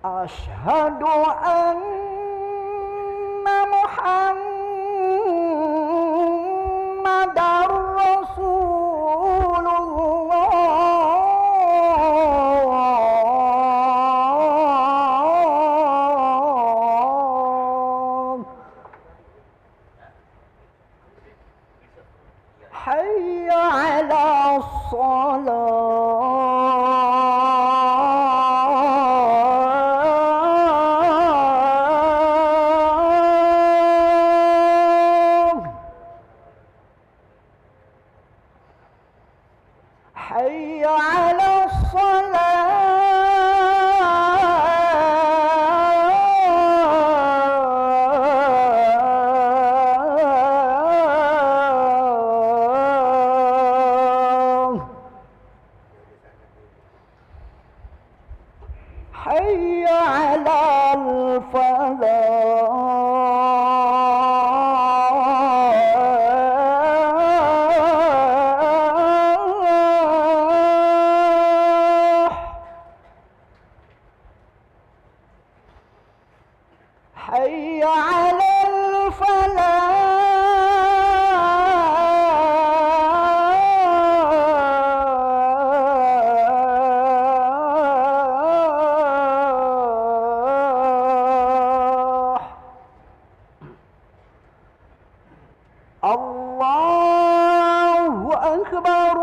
Asyhadu anna Muhammadar Rasulullah. Hayya 'ala shalah. Hayya 'ala salah. Hayya 'alal falah. Hayya 'alal falah. Allahu akbar,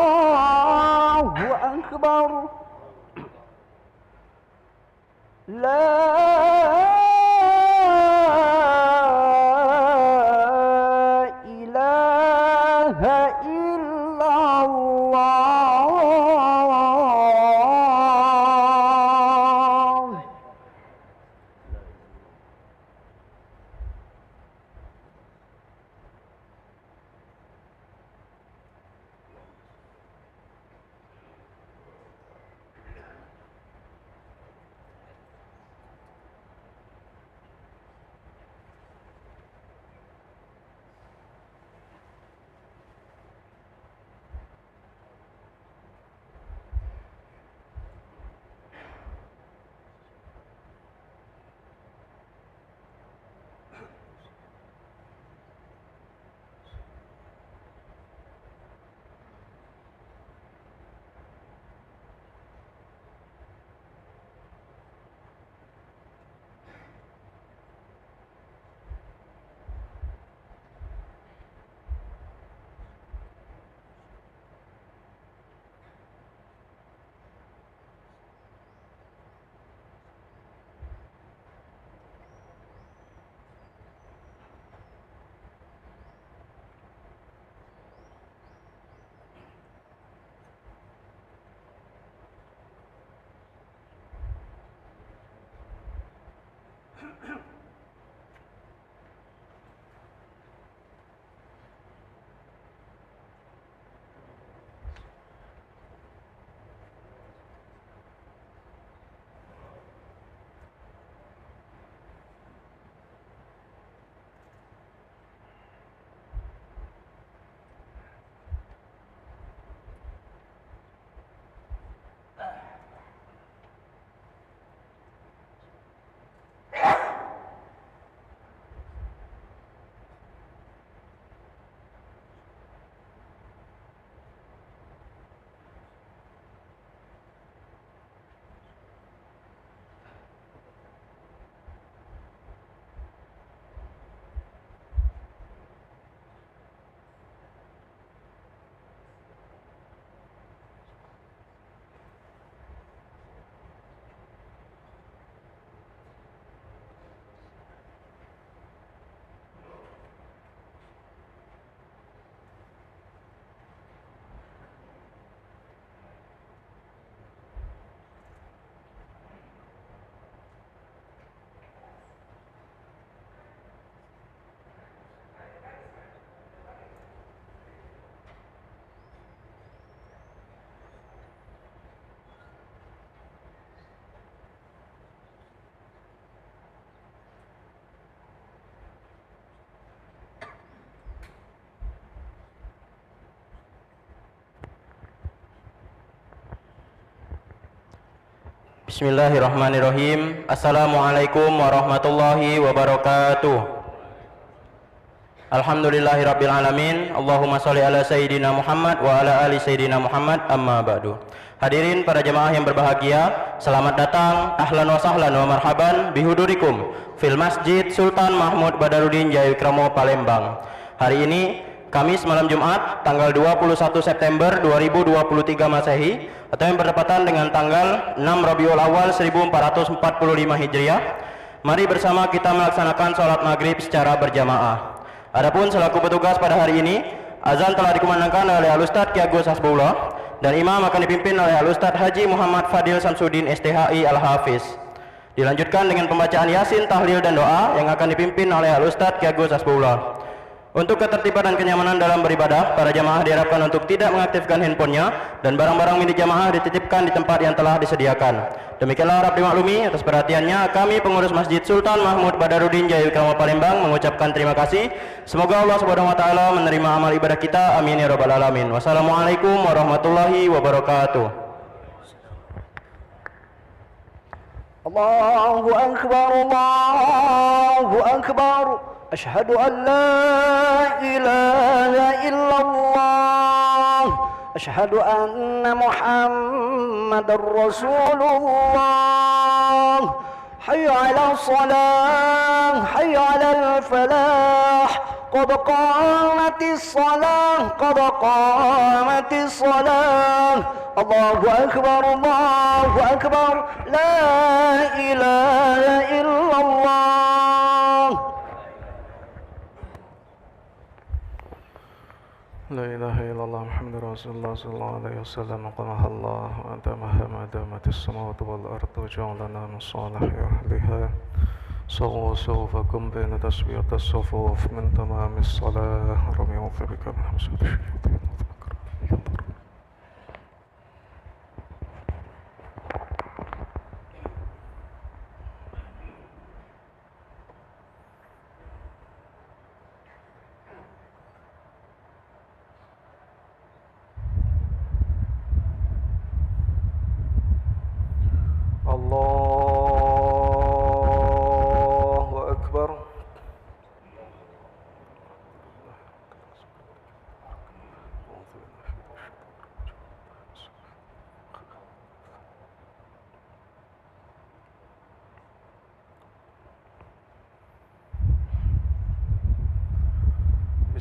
Allahu akbar. La ilaha illallah. Bismillahirrahmanirrahim. Assalamualaikum warahmatullahi wabarakatuh. Alhamdulillahirabbil alamin. Allahumma shalli ala sayyidina Muhammad wa ala ali sayyidina Muhammad, amma ba'du. Hadirin para jemaah yang berbahagia, selamat datang, ahlan wa sahlan wa marhaban bihudurikum fil Masjid Sultan Mahmud Badarudin Jayawikrama Palembang. Hari ini Kamis malam Jumat tanggal 21 September 2023 Masehi atau yang berdepatan dengan tanggal 6 Rabiul Awal 1445 Hijriah. Mari bersama kita melaksanakan sholat maghrib secara berjamaah. Adapun selaku petugas pada hari ini, azan telah dikumandangkan oleh Al-Ustadz Ki Agus Hasbullah dan imam akan dipimpin oleh Al-Ustadz Haji Muhammad Fadil Samsudin STHI Al-Hafiz. Dilanjutkan dengan pembacaan Yasin, tahlil dan doa yang akan dipimpin oleh Al-Ustadz Ki Agus Hasbullah. Untuk ketertiban dan kenyamanan dalam beribadah, para jamaah diharapkan untuk tidak mengaktifkan handphonenya dan barang-barang milik jamaah dititipkan di tempat yang telah disediakan. Demikianlah harap dimaklumi. Atas perhatiannya, kami pengurus Masjid Sultan Mahmud Badarudin Jayawikrama Palembang mengucapkan terima kasih. Semoga Allah Subhanahu wa taala menerima amal ibadah kita. Amin ya rabbal alamin. Wassalamualaikum warahmatullahi wabarakatuh. Allahu akbar, Allahu akbar. أشهد أن لا إله إلا الله أشهد أن محمد رسول الله حي على الصلاة حي على الفلاح قد قامت الصلاة قد قامت الصلاة الله أكبر لا إله إلا الله لا إله إلا الله محمد رسول الله صلى الله عليه وسلم قامها الله وأنت مهما دامت السماوات والأرض وجعلنا من صالح أهلها صغوا صوفكم بين تسوية الصفوف من تمام الصلاة رمي بك من حمسة الشياطين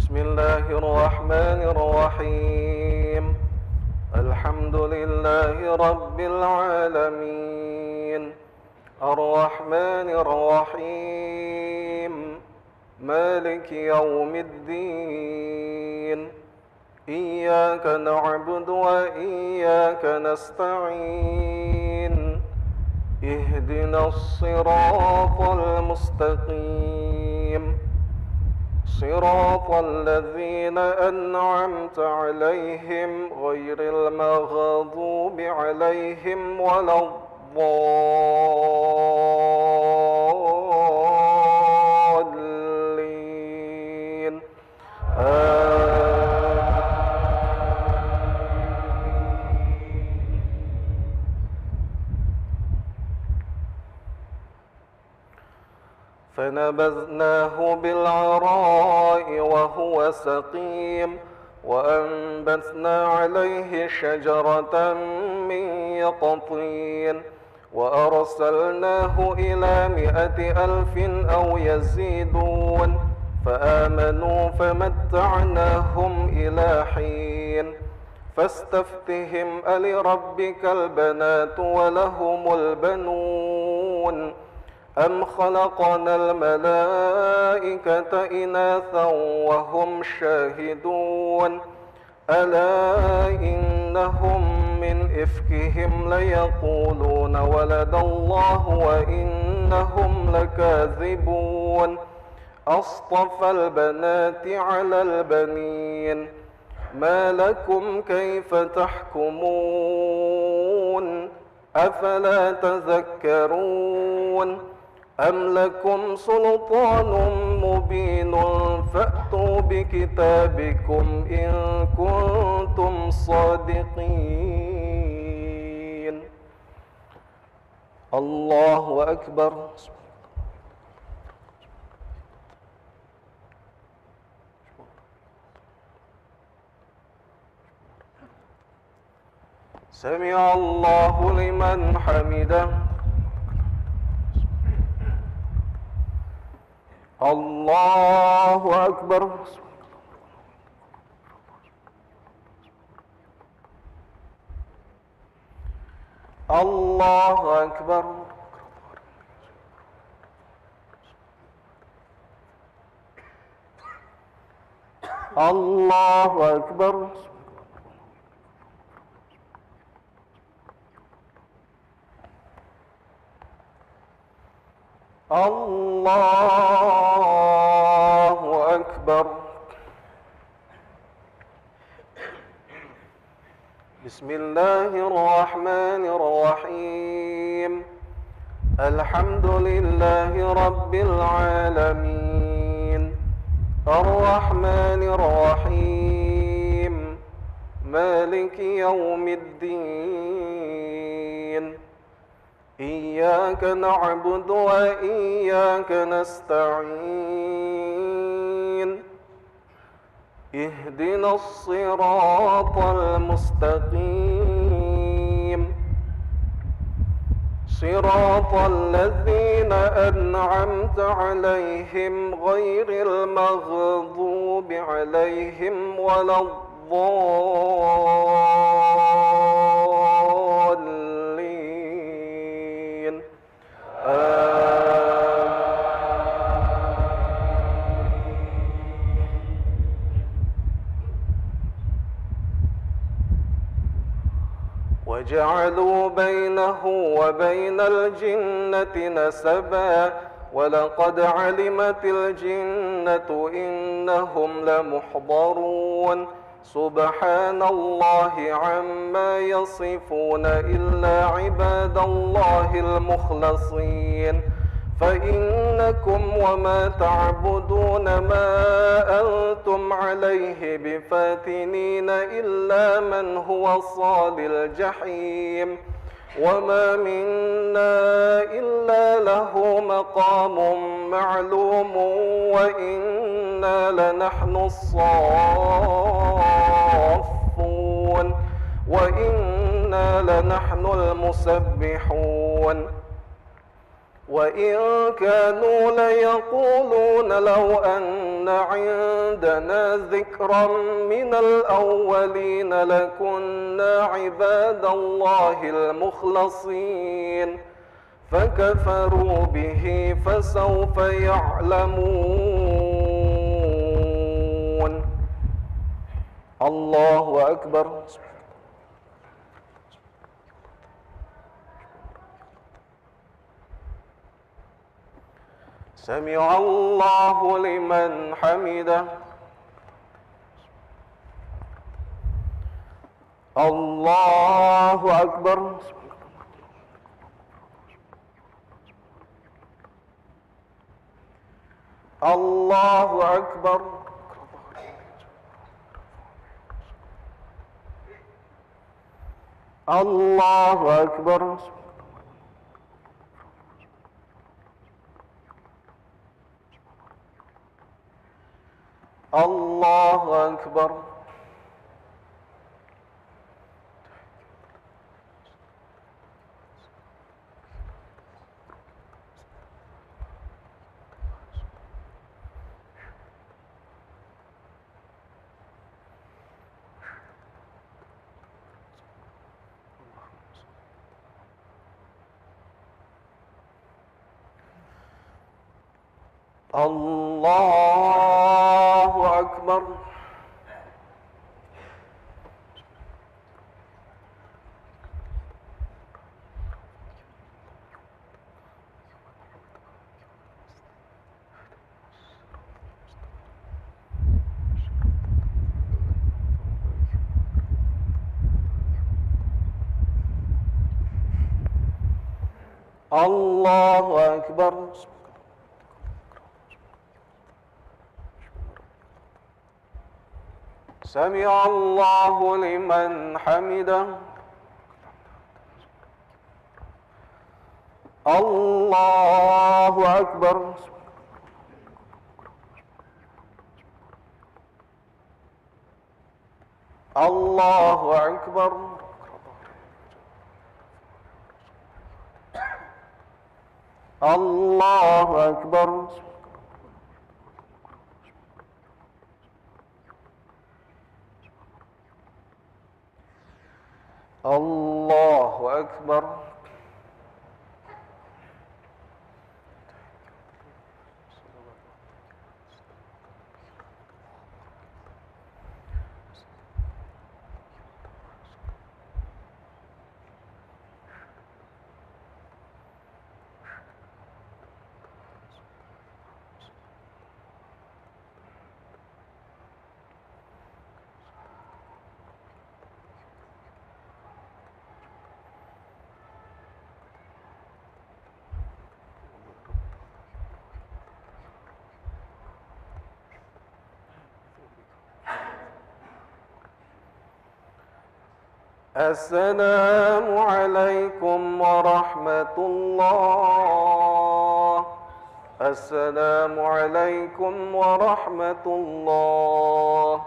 بسم الله الرحمن الرحيم الحمد لله رب العالمين الرحمن الرحيم مالك يوم الدين إياك نعبد وإياك نستعين اهدنا الصراط المستقيم صراط الذين أنعمت عليهم غير المغضوب عليهم ولا الضالين فنبذناه بالعراء وهو سقيم وأنبتنا عليه شجرة من يقطين وأرسلناه إلى 100,000 أو يزيدون فآمنوا فمتعناهم إلى حين فاستفتهم ألربك البنات ولهم البنون أم خلقنا الملائكة إناثا وهم شاهدون ألا إنهم من إفكهم ليقولون ولد الله وإنهم لكاذبون أصطفى البنات على البنين ما لكم كيف تحكمون أفلا تذكرون أم لكم سلطان مبين فأتوا بكتابكم إن كنتم صادقين الله أكبر. سمع الله لمن حمده. الله أكبر. الله أكبر. الله أكبر. الله أكبر. بسم الله الرحمن الرحيم. الحمد لله رب العالمين الرحمن الرحيم مالك يوم الدين إياك نعبد وإياك نستعين اهدنا الصراط المستقيم صراط الذين أنعمت عليهم غير المغضوب عليهم ولا الضالين وجعلوا بينه وبين الجنة نسبا ولقد علمت الجنة إنهم لمحضرون سبحان الله عما يصفون إلا عباد الله المخلصين فإنكم وما تعبدون ما أنتم عليه بفاتنين إلا من هو صال الجحيم وما منا إلا له مقام معلوم وإنا لنحن الصافون وإنا لنحن المسبحون وإن كانوا ليقولون لو أن عندنا ذكرا من الأولين لكنا عباد الله المخلصين فكفروا به فسوف يعلمون. الله أكبر. سمع الله لمن حمده. الله أكبر. الله أكبر. الله أكبر. الله أكبر. الله أكبر. الله أكبر. سمع الله لمن حمده. الله أكبر. الله أكبر. الله أكبر. الله أكبر. السلام عليكم ورحمة الله. السلام عليكم ورحمة الله.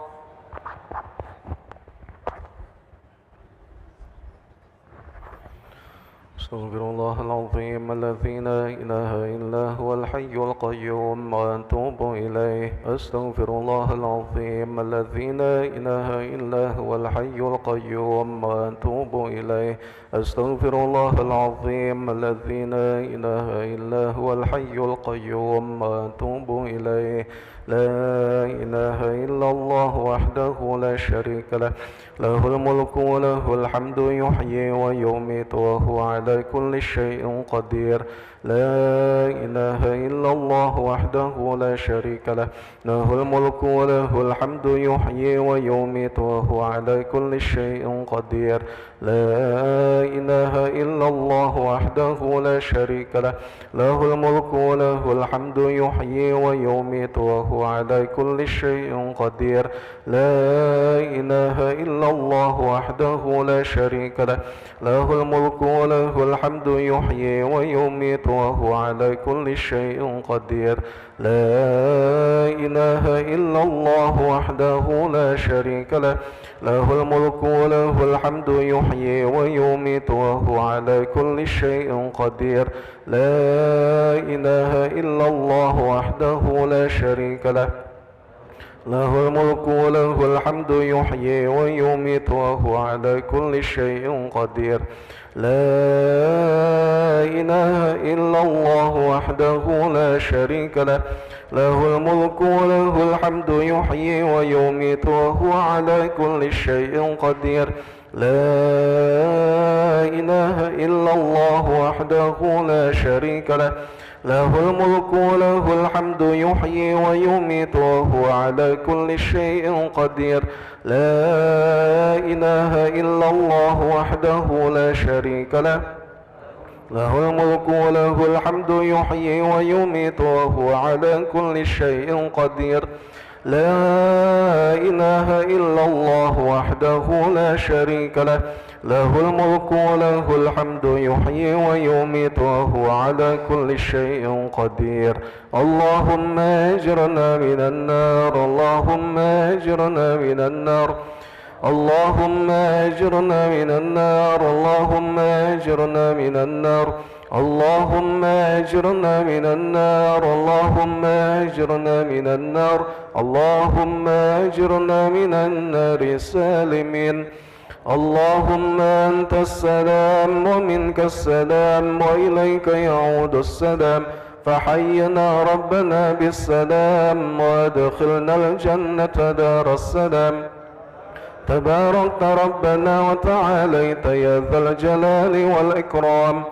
أستغفر الله العظيم الذي لا إله إلا هو الحي القيوم وأتوب إليه. أستغفر الله العظيم الذي لا إله إلا هو الحي القيوم وأتوب إليه. أستغفر الله العظيم الذي لا إله إلا هو الحي القيوم وأتوب إليه. لا إله إلا الله وحده لا شريك له، له الملك وله الحمد يحيي ويميت وهو على كل شيء قدير. لا إله إلا الله وحده لا شريك له، له الملك وله الحمد يحيي ويميت وهو على كل شيء قدير. لا إله إلا الله وحده لا شريك له، له الملك وله الحمد يحيي ويميت وهو على كل شيء قدير. لا إله إلا الله وحده لا شريك له، له الملك وله الحمد يحيي ويميت وهو على كل شيء قدير. لا إله إلا الله وحده لا شريك له، له الملك وله الحمد يحيي ويميت وهو على كل شيء قدير. لا إله إلا الله وحده لا شريك له، له الملك وله الحمد يحيي ويميت وهو على كل شيء قدير. لا إله إلا الله وحده لا شريك له، له الملك وله الحمد يحيي ويميت وهو على كل شيء قدير. لا إله إلا الله وحده لا شريك له، له الملك وله الحمد يحيي ويميت وهو على كل شيء قدير. لا إله إلا الله وحده لا شريك له، له الملك وله الحمد يحيي ويميت وهو على كل شيء قدير. لا إله إلا الله وحده لا شريك له، له الملك وله الحمد يحيي ويميت وهو على كل شيء قدير. اللهم أجرنا من النار، اللهم أجرنا من النار، اللهم أجرنا من النار، اللهم أجرنا من النار، اللهم أجرنا من النار، اللهم أجرنا من النار، اللهم أجرنا من النار سالمين. اللهم أنت السلام ومنك السلام وإليك يعود السلام، فحينا ربنا بالسلام وادخلنا الجنة دار السلام. تباركت ربنا وتعاليت يا ذا الجلال والإكرام.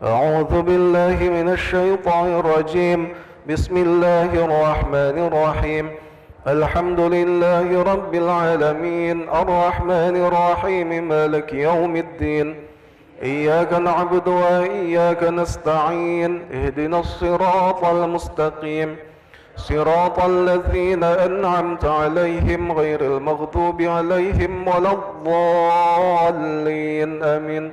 أعوذ بالله من الشيطان الرجيم. بسم الله الرحمن الرحيم. الحمد لله رب العالمين، الرحمن الرحيم، مالك يوم الدين. إياك نعبد وإياك نستعين، اهدنا الصراط المستقيم، صراط الذين أنعمت عليهم غير المغضوب عليهم ولا الضالين، آمين.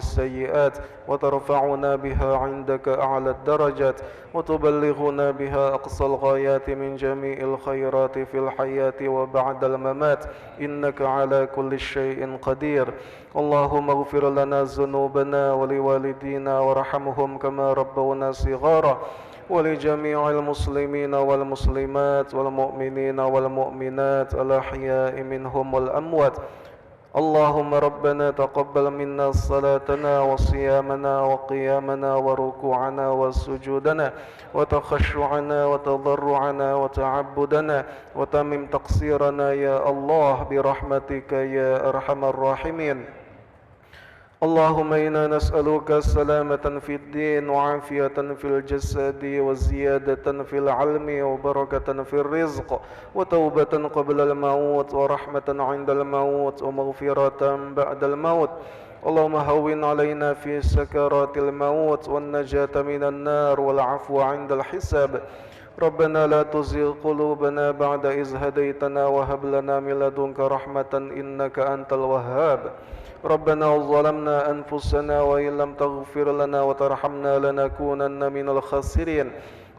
السيئات وترفعنا بها عندك أعلى الدرجات وتبلغنا بها أقصى الغايات من جميع الخيرات في الحياة وبعد الممات إنك على كل شيء قدير. اللهم اغفر لنا ذنوبنا ولوالدينا وارحمهم كما ربونا صغارا ولجميع المسلمين والمسلمات والمؤمنين والمؤمنات الأحياء منهم والأموات. اللهم ربنا تقبل منا صلاتنا وصيامنا وقيامنا وركوعنا وسجودنا وتخشعنا وتضرعنا وتعبدنا وتمم تقصيرنا يا الله برحمتك يا أرحم الراحمين. اللهم إنا نسألك سلامة في الدين وعافية في الجسد وزيادة في العلم وبركة في الرزق وتوبة قبل الموت ورحمة عند الموت ومغفرة بعد الموت. اللهم هون علينا في سكرات الموت والنجاة من النار والعفو عند الحساب. ربنا لا تزغ قلوبنا بعد إذ هديتنا وهب لنا من لدنك رحمة إنك أنت الوهاب. ربنا ظلمنا أنفسنا وإن لم تغفر لنا وترحمنا لنكونن من الخاسرين.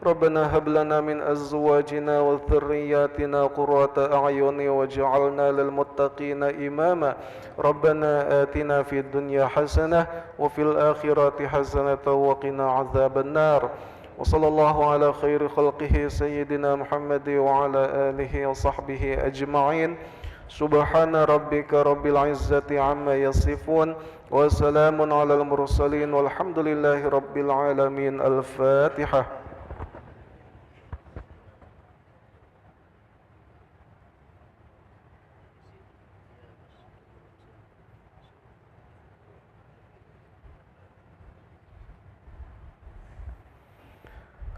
ربنا هب لنا من أزواجنا وذرياتنا قرة أعين واجعلنا للمتقين إماما. ربنا آتنا في الدنيا حسنة وفي الآخرة حسنة وقنا عذاب النار. وصلى الله على خير خلقه سيدنا محمد وعلى آله وصحبه أجمعين. سبحان ربك رب العزة عما يصفون وسلام على المرسلين والحمد لله رب العالمين. الفاتحة.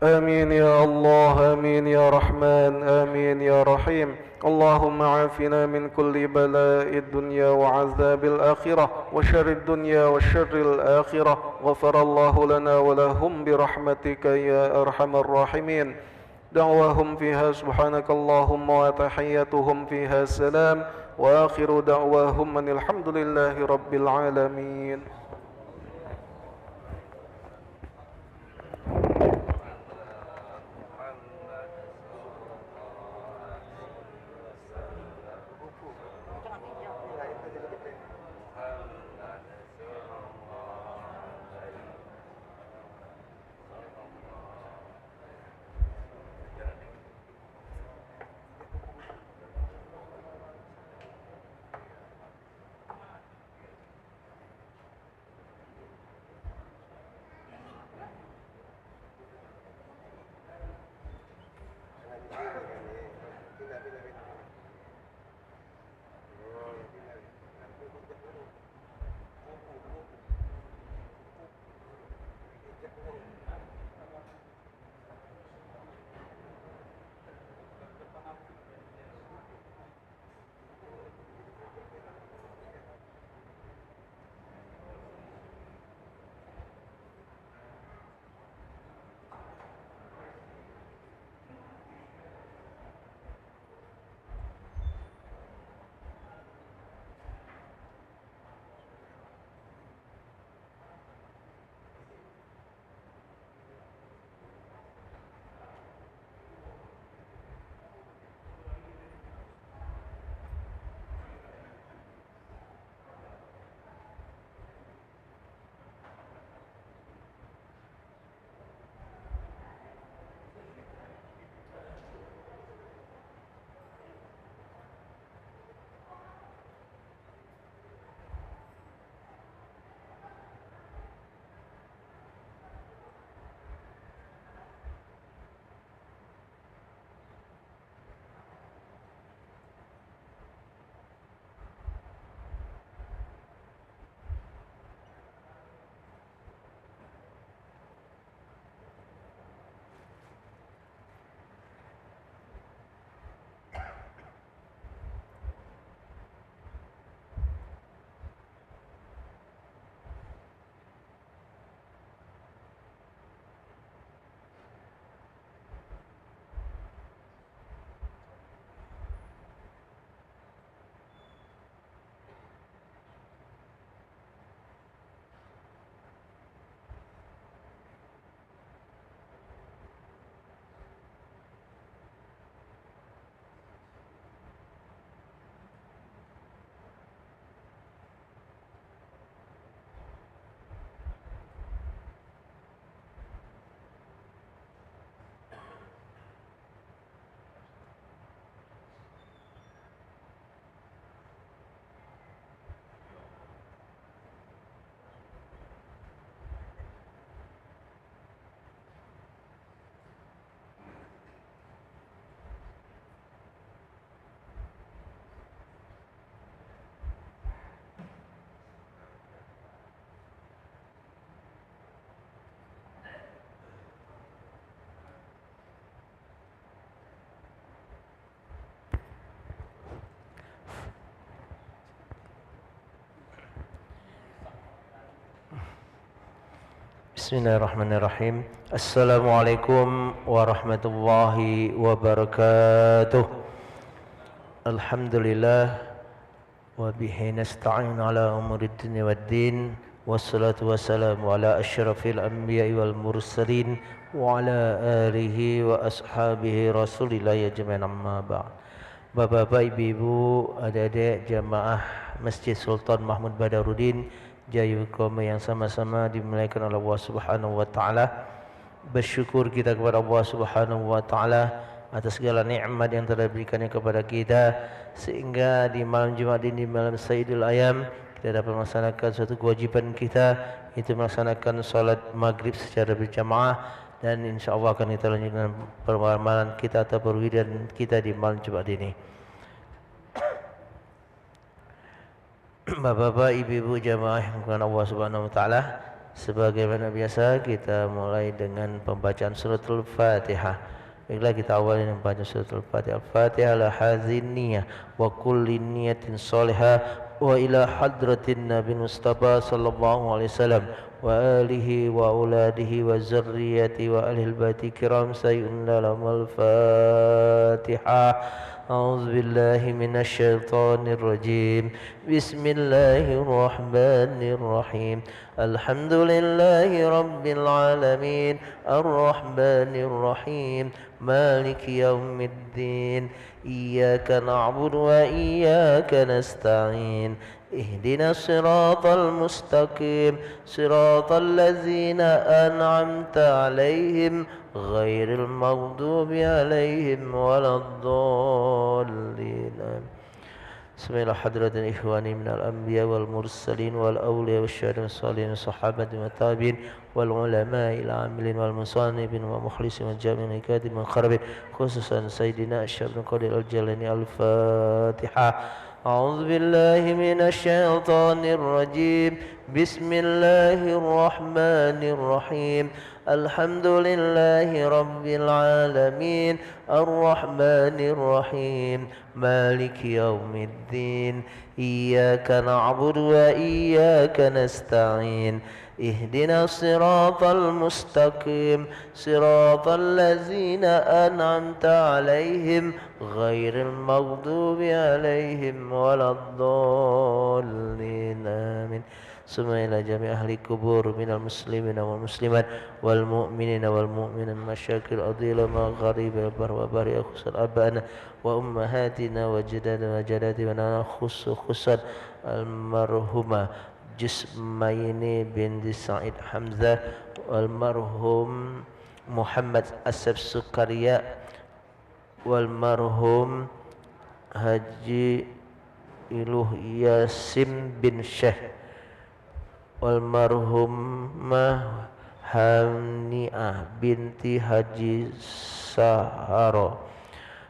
آمين يا الله، آمين يا رحمن، آمين يا رحيم. اللهم عافنا من كل بلاء الدنيا وعذاب الآخرة وشر الدنيا وشر الآخرة. غفر الله لنا ولهم برحمتك يا أرحم الراحمين. دعواهم فيها سبحانك اللهم وتحيتهم فيها سلام وآخر دعواهم أن الحمد لله رب العالمين. Bismillahirrahmanirrahim. Assalamualaikum warahmatullahi wabarakatuh. Alhamdulillah wa bihi nasta'in ala umurid dunya waddin. Wassalatu wassalamu ala asyrafil anbiya'i wal mursalin wa ala alihi wa ashabihi rasulillah ajma'in, amma ba'd. Bapak-bapak, ibu-ibu, adik-adik jamaah Masjid Sultan Mahmud Badarudin Jayawijaya yang sama-sama dimuliakan oleh Allah Subhanahu wa taala. Bersyukur kita kepada Allah Subhanahu wa taala atas segala nikmat yang telah diberikannya kepada kita, sehingga di malam Jumat ini, malam Sayyidul Ayam, kita dapat melaksanakan suatu kewajiban kita, itu melaksanakan salat maghrib secara berjamaah, dan insyaAllah akan kita lanjutkan peramalan kita atau perwiridan kita di malam Jumat ini. Bapak-bapak, ibu-ibu jamaah yang dimuliakan Allah Subhanahu wa taala, sebagaimana biasa kita mulai dengan pembacaan suratul Fatihah. Baiklah, kita awali dengan membaca suratul Fatihah. Al-Fatihah la haziniyah wa kulli niyatin salihah wa ila hadratin Nabi Mustafa sallallahu alaihi wasallam wa alihi wa auladihi wa zurriyyati wa ahlil baiti kiram sayyidun lamal Fatihah. أعوذ بالله من الشيطان الرجيم بسم الله الرحمن الرحيم الحمد لله رب العالمين الرحمن الرحيم مالك يوم الدين إياك نعبد وإياك نستعين اهدنا الصراط المستقيم صراط الذين أنعمت عليهم غير المغضوب عليهم ولا الضالين. بسم الله حضرة إخواني من الأنبياء والمرسلين والأولياء والشهداء والصالحين والصحابة والتابعين والعلماء العاملين والمصنفين ومخلصين والجامعين الكاتبين والخربين، خصوصا سيدنا الشيخ ابن قادر الجيلاني. الفاتحة. أعوذ بالله من الشيطان الرجيم بسم الله الرحمن الرحيم الحمد لله رب العالمين الرحمن الرحيم مالك يوم الدين إياك نعبد وإياك نستعين اهدنا الصراط المستقيم صراط الذين أنعمت عليهم غير المغضوب عليهم ولا الضالين آمين. ثم إلى جميع أهل القبور من المسلمين والمسلمات والمؤمنين والمؤمنات مشاكل الأرض ما غريب البر وبر خصوصا أبائنا وأمهاتنا وجدادنا وجداتنا خصوصا المرحومة جسمين بنت سعيد حمزة والمرحوم محمد أسف سكريا والمرحوم Haji Iluh Yasim bin Syekh walmarhumah Hani'ah binti Haji Sahara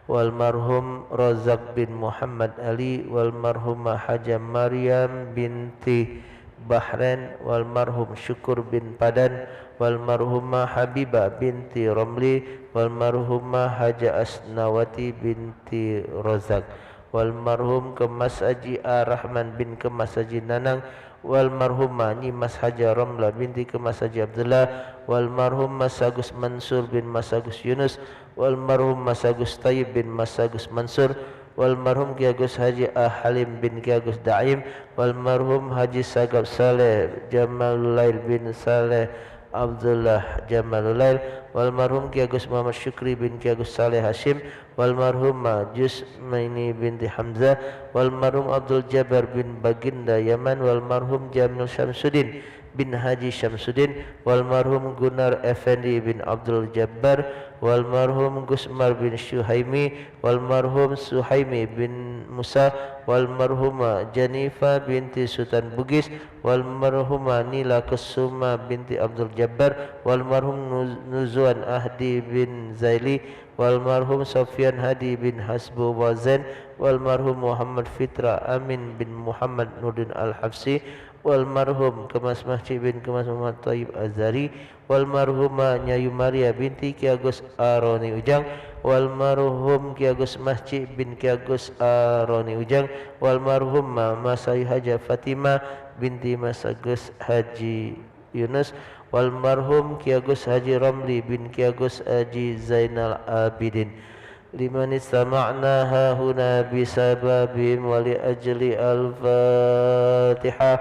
walmarhum Razak bin Muhammad Ali walmarhumah Haja Maryam binti Bahrain walmarhum Syukur bin Padan walmarhumah Habibah binti Ramli walmarhumah Haja Asnawati binti Razak walmarhum Kemas Haji Ar-Rahman bin Kemas Haji Nanang walmarhumah Nyimas Haja Ramla binti Kemas Haji Abdullah walmarhum Mas Agus Mansur bin Mas Agus Yunus walmarhum Mas Agus Tayyib bin Mas Agus Mansur walmarhum Ki Agus Haji Halim bin Ki Agus Daim walmarhum Haji Sagab Saleh Jamalulail bin Saleh Abdullah Jamalulail walmarhum Ki Agus Muhammad Syukri bin Ki Agus Saleh Hashim walmarhumah Jusmaini binti Hamzah walmarhum Abdul Jabbar bin Baginda Yaman walmarhum Jamil Syamsuddin bin Haji Syamsuddin walmarhum Gunar Effendi bin Abdul Jabbar walmarhum Gusmar bin Syuhaimi walmarhum Suhaimi bin Musa walmarhumah Janifa binti Sultan Bugis walmarhumah Nila Kesuma binti Abdul Jabbar walmarhum Nuzuan Ahdi bin Zaili walmarhum Sofyan Hadi bin Hasbu Wazen walmarhum Muhammad Fitra Amin bin Muhammad Nurdin Al-Hafsi walmarhum Kemas Masjid bin Kemas Muhammad Tayyib Azari walmarhumah Nyayu Maria binti Ki Agus Aroni Ujang walmarhum Ki Agus Masjid bin Ki Agus Aroni Ujang walmarhumah Masai Haja Fatimah binti Mas Agus Haji Yunus والمرحوم Ki Agus Haji Ramli bin Ki Agus Haji Zainal Abidin. Liman istama'na huna bisababihim wa li ajli al-Fatihah.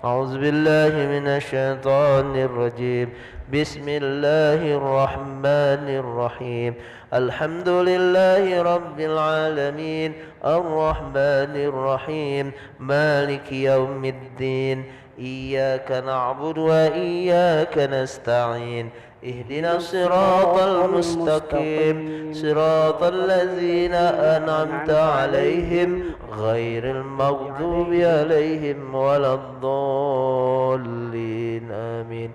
A'udzu billahi minasy syaithanir rajim. Bismillahirrahmanirrahim. Alhamdulillahi rabbil alamin. Ar-Rahmanir Rahim. Maliki yaumiddin. Iyyaka na'budu wa iyyaka nasta'in. اهدنا الصراط المستقيم صراط الذين أنعمت عليهم غير المغضوب عليهم ولا الضالين آمين.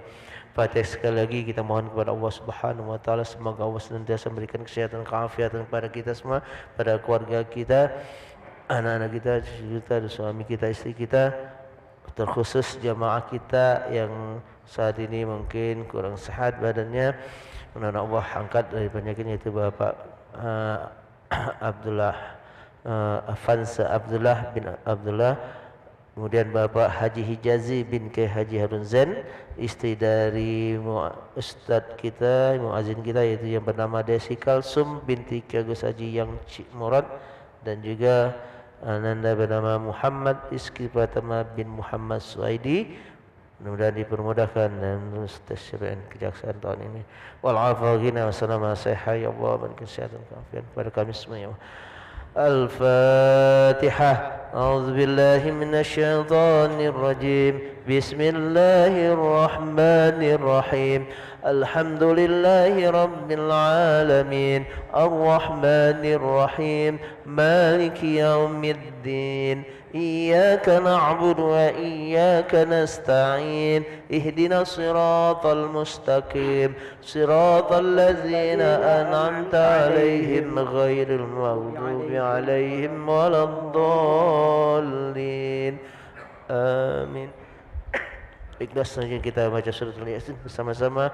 Fatihah sekali lagi kita mohon kepada Allah Subhanahu wa taala semoga Allah senantiasa memberikan kesehatan dan keafiatan kepada kita semua, pada keluarga kita, anak-anak kita, cucu kita, suami kita, istri kita, terkhusus jamaah kita yang saat ini mungkin kurang sehat badannya. Mudah-mudahan Allah angkat dari penyakitnya, itu Bapak Afansa Abdullah bin Abdullah, kemudian Bapak Haji Hijazi bin K. Haji Harun Zain, istri dari Ustadz kita, muazin kita, yaitu yang bernama Desi Kalsum binti Ki Agus Haji yang Cik Murad, dan juga ananda bernama Muhammad Iski Pratama bin Muhammad Suaidi. Mudah-mudahan dipermudahkan dan tasyabbun kejaksaan tahun ini. Wal afaqina wassalamu sehat ya Allah, berikan kesehatan keafian kepada kami semua ya Allah. Al-Fatihah. A'udzu billahi minasy syaithanir rajim. Bismillahirrahmanirrahim. Alhamdulillahi rabbil alamin. Ar-Rahmanir Rahim. Maliki yaumiddin. إياك نعبد وإياك نستعين اهدنا الصراط المستقيم صراط الذين أنعمت عليهم غير المغضوب عليهم ولا الضالين آمين. Ikhlas saja kita baca surat Al-Yasin bersama-sama.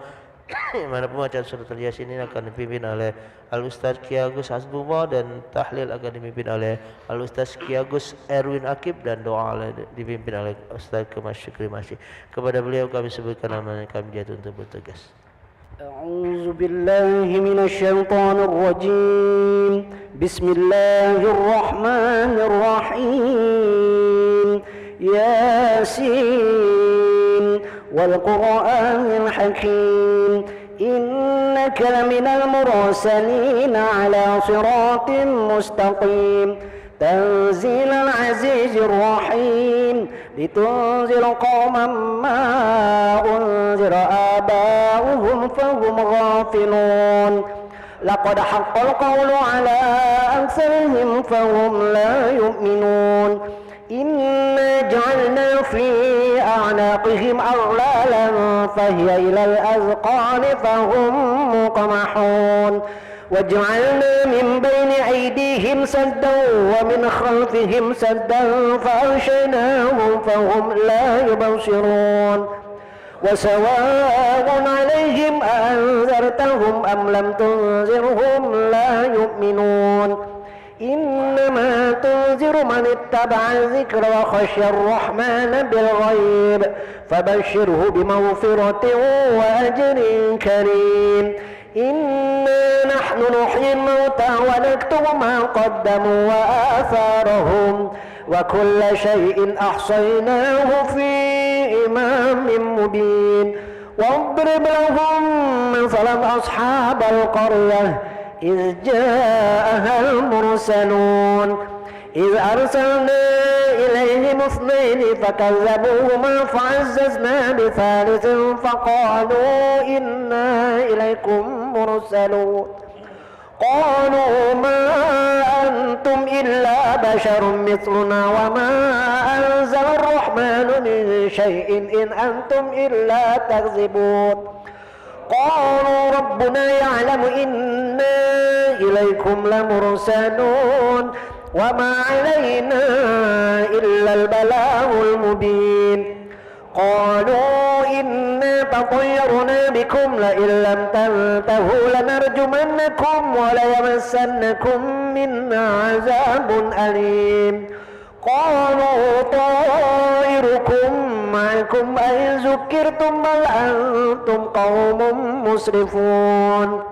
Mana pembacaan surat Al-Yasin ini akan dipimpin oleh Al-Ustaz Ki Agus Hasbullah, dan tahlil akan dipimpin oleh Al-Ustaz Ki Agus Erwin Akib, dan doa dipimpin oleh Ustaz Kemas Syukri Masih. Kepada beliau kami sebutkan namanya, kami jatuh untuk bertugas. A'udzu billahi minasy syaithanir rajim. Bismillahirrahmanirrahim. Yasin wal Qur'anil Hakim. إنك لمن المرسلين على صراط مستقيم تنزيل العزيز الرحيم لتنذر قوما ما أنذر آباؤهم فهم غافلون لقد حق القول على أكثرهم فهم لا يؤمنون إنا جعلنا في أعناقهم أغلالا فهي إلى الأذقان فهم مقمحون وجعلنا من بين أيديهم سدا ومن خلفهم سدا فأغشيناهم فهم لا يبصرون وسواء عليهم أأنذرتهم أم لم تنذرهم لا يؤمنون إنما تنذر من اتبع الذكر وخشي الرحمن بالغيب فبشره بمغفرة وأجر كريم إنا نحن نحيي الموتى ونكتب ما قدموا وآثارهم وكل شيء أحصيناه في إمام مبين واضرب لهم مثلا أصحاب القرية إذ جاءها المرسلون إذ أرسلنا إليهم اثنين فكذبوهما فعززنا بثالث فقالوا إنا إليكم مرسلون قالوا ما أنتم إلا بشر مثلنا وما أنزل الرحمن من شيء إن أنتم إلا تكذبون قالوا ربنا يعلم إنا إليكم لمرسلون وما علينا إلا البلاغ المبين قالوا إنا تطيرنا بكم لئن لم تنتهوا لنرجمنكم وليمسنكم منا عذاب أليم قالوا طائركم معكم أئن ذكرتم بل أنتم قوم مسرفون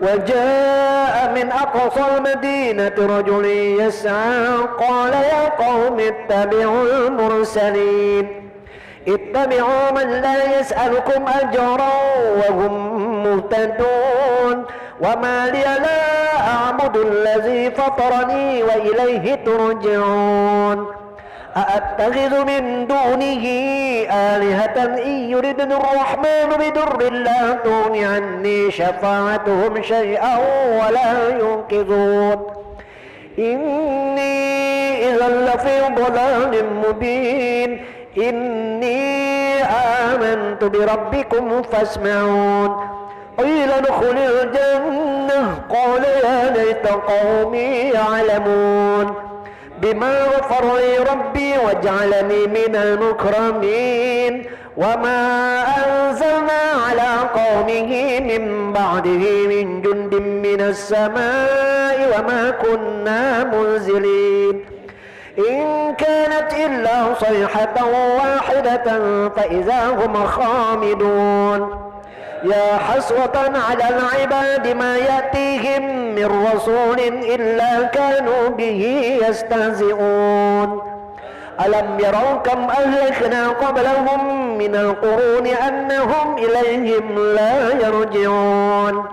وجاء من أقصى المدينة رجل يسعى قال يا قوم اتبعوا المرسلين اتبعوا من لا يسألكم أجرا وهم مهتدون وما لي لا أعبد الذي فطرني وإليه ترجعون أأتخذ من دونه آلهة إن يردن الرحمن بضر لا تغن عني شفاعتهم شيئا ولا ينقذون إني إذا لفي ضلال مبين إني آمنت بربكم فاسمعون قيل ادخل الجنة قال يا ليت قومي يعلمون بما غفر لي ربي وجعلني من المكرمين وما أنزلنا على قومه من بعده من جند من السماء وما كنا منزلين إن كانت إلا صيحة واحدة فإذا هم خامدون يا حسرة على العباد ما يأتيهم من رسول إلا كانوا به يستهزئون ألم يروا كم أهلكنا قبلهم من القرون أنهم إليهم لا يرجعون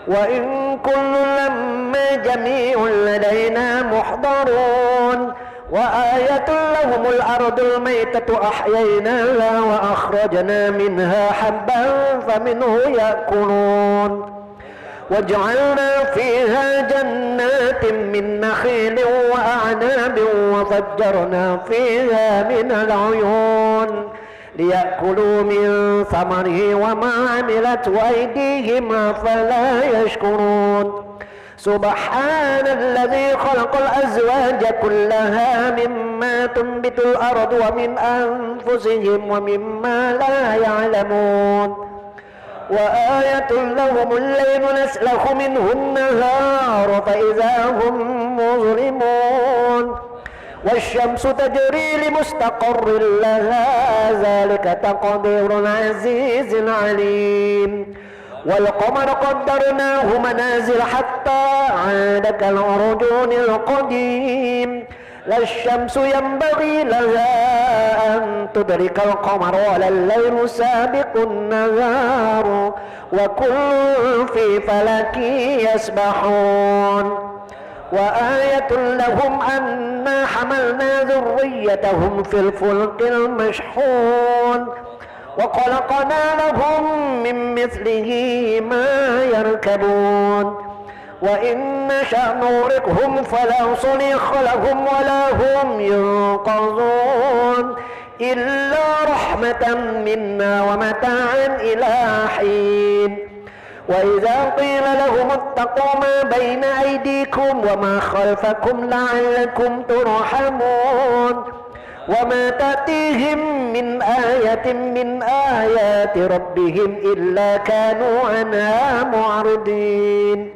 وإن كل لما جميع لدينا محضرون وآية لهم الأرض الميتة أحييناها وأخرجنا منها حبا فمنه يأكلون وجعلنا فيها جنات من نخيل وأعناب وفجرنا فيها من العيون ليأكلوا من ثمره وما عملته أيديهم فلا يشكرون سبحان الذي خلق الأزواج كلها مما تنبت الأرض ومن أنفسهم ومما لا يعلمون وآية لهم الليل نسلخ منه النهار فإذا هم مظلمون والشمس تجري لمستقر لها ذلك تقدير العزيز العليم والقمر قدرناه منازل حتى عاد كالعرجون القديم لا الشمس ينبغي لها أن تدرك القمر ولا الليل سابق النهار وكل في فلك يسبحون وآية لهم أنا حملنا ذريتهم في الفلك المشحون وخلقنا لهم من مثله ما يركبون وإن نشأ نغرقهم فلا صريخ لهم ولا هم ينقذون إلا رحمة منا ومتاعا إلى حين وإذا قيل لهم اتقوا ما بين أيديكم وما خلفكم لعلكم ترحمون وما تأتيهم من آية من آيات ربهم إلا كانوا عنها معرضين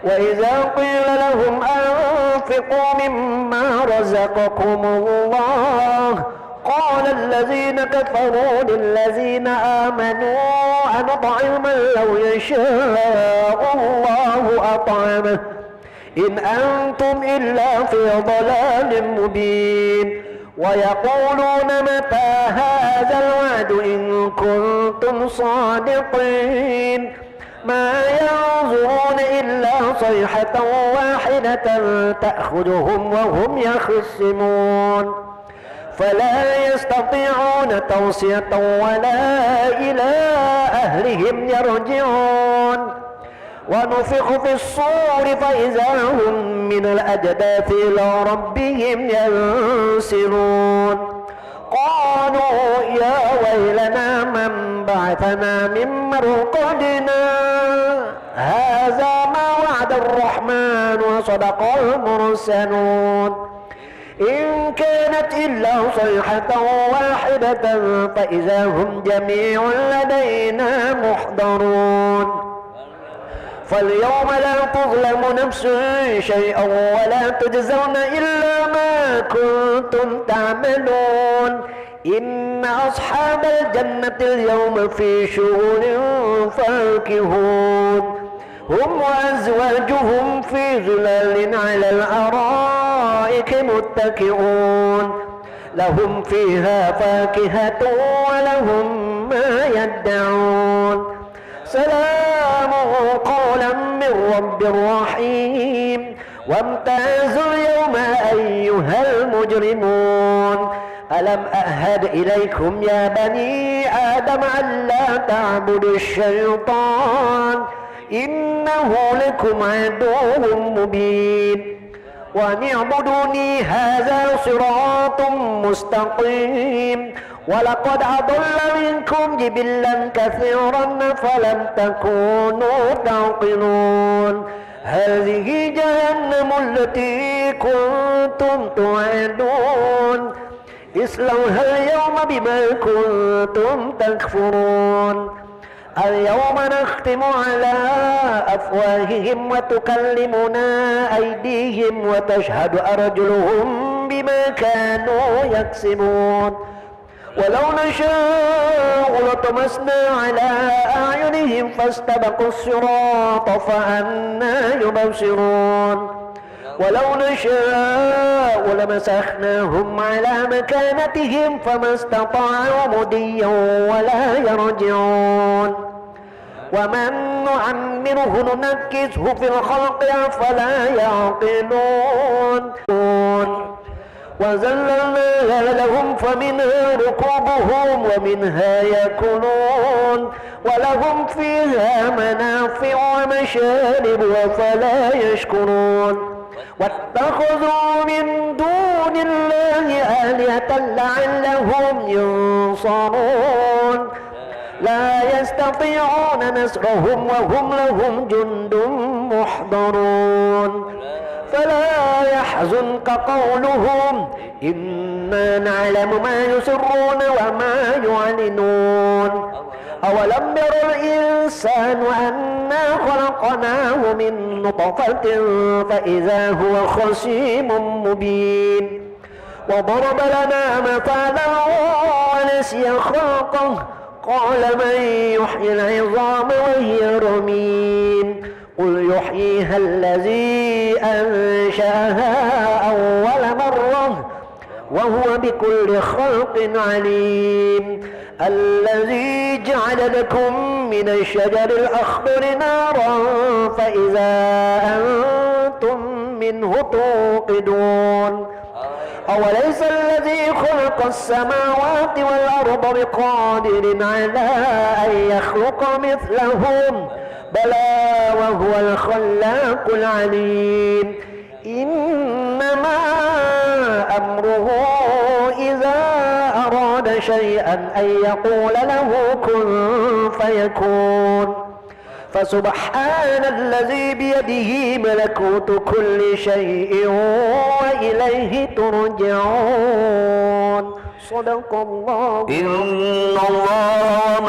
وإذا قيل لهم أنفقوا مما رزقكم الله قال الذين كفروا للذين آمنوا أنطعم من لو يشاء الله أطعمه إن أنتم إلا في ضلال مبين ويقولون متى هذا الوعد إن كنتم صادقين ما ينظرون إلا صيحة واحدة تأخذهم وهم يخصمون فلا يستطيعون توصية ولا إلى أهلهم يرجعون ونفخ في الصور فإذا هم من الأجداث إلى ربهم ينسلون قالوا يا ويلنا من بعثنا من مرقدنا هذا ما وعد الرحمن وصدق المرسلون إن كانت إلا صيحة واحدة فإذا هم جميع لدينا محضرون فاليوم لا تظلم نفس شيئا ولا تجزون إلا ما كنتم تعملون إن أصحاب الجنة اليوم في شغل فاكهون هم وأزواجهم في ظلال على الأرائك متكئون لهم فيها فاكهة ولهم ما يدعون سلام قولا من رب رحيم وامتازوا اليوم أيها المجرمون ألم أعهد إليكم يا بني آدم ألا تعبدوا الشيطان إنه لكم عدو مبين وأن اعبدوني هذا صراط مستقيم ولقد أضل منكم جبلا كثيرا فلم تكونوا تعقلون هذه جهنم التي كنتم توعدون اصلوها اليوم بما كنتم تكفرون اليوم نختم على أفواههم وتكلمنا أيديهم وتشهد أرجلهم بما كانوا يكسبون ولو نشاء لطمسنا على أعينهم فاستبقوا الصراط فأنى يبصرون ولو نشاء لمسخناهم على مكانتهم فما استطاعوا مضيا ولا يرجعون ومن نعمره ننكسه في الخلق أفلا يعقلون وذللناها لهم فمنها ركوبهم ومنها يأكلون ولهم فيها منافع ومشارب أفلا يشكرون واتخذوا من دون الله آلهة لعلهم ينصرون لا يستطيعون نصرهم وهم لهم جند محضرون فلا يحزنك قولهم إنا نعلم ما يسرون وما يعلنون أولم ير الإنسان أنا خلقناه من نطفة فإذا هو خصيم مبين وضرب لنا مثلا ونسي خلقه قال من يحيي العظام وهي رميم قل يحييها الذي أنشأها أول مرة وهو بكل خلق عليم الذي جعل لكم من الشجر الأخضر نارا فإذا أنتم منه توقدون أوليس الذي خلق السماوات والأرض بقادر على أن يخلق مثلهم بلى وهو الخلاق العليم إنما أمره إذا أراد شيئا أن يقول له كن فيكون فسبحان الذي بيده ملكوت كل شيء وإليه ترجعون صدق الله. إن الله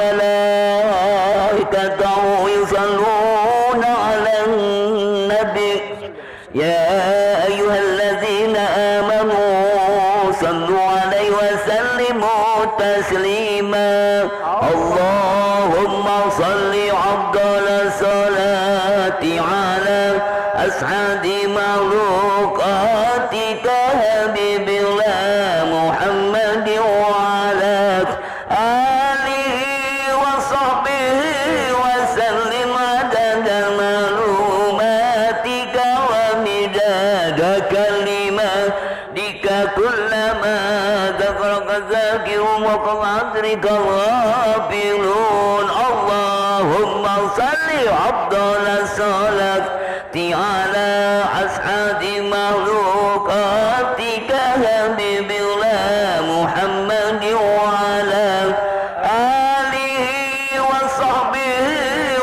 وملائكته يصلون على النبي يا أيها الذين آمنوا صلوا عليه وسلموا تسليما اللهم صل أفضل الصلاة على أسعد مخلوقاتك حبيب الله محمد وعلى آله وصحبه وسلم عدد معلوماتك ومداد كلماتك كلما ذكرك الذاكر وقدرك الغافلون اللهم صل أفضل الصلاة على أسعد مخلوقاتك حبيب الله محمد وعلى آله وصحبه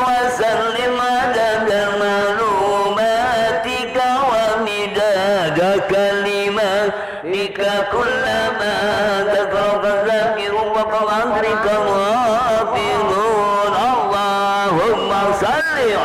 وسلم عدد معلوماتك ومداد كلماتك كلما ذكرك الذاكر وقدرك الغافلون اللهم صل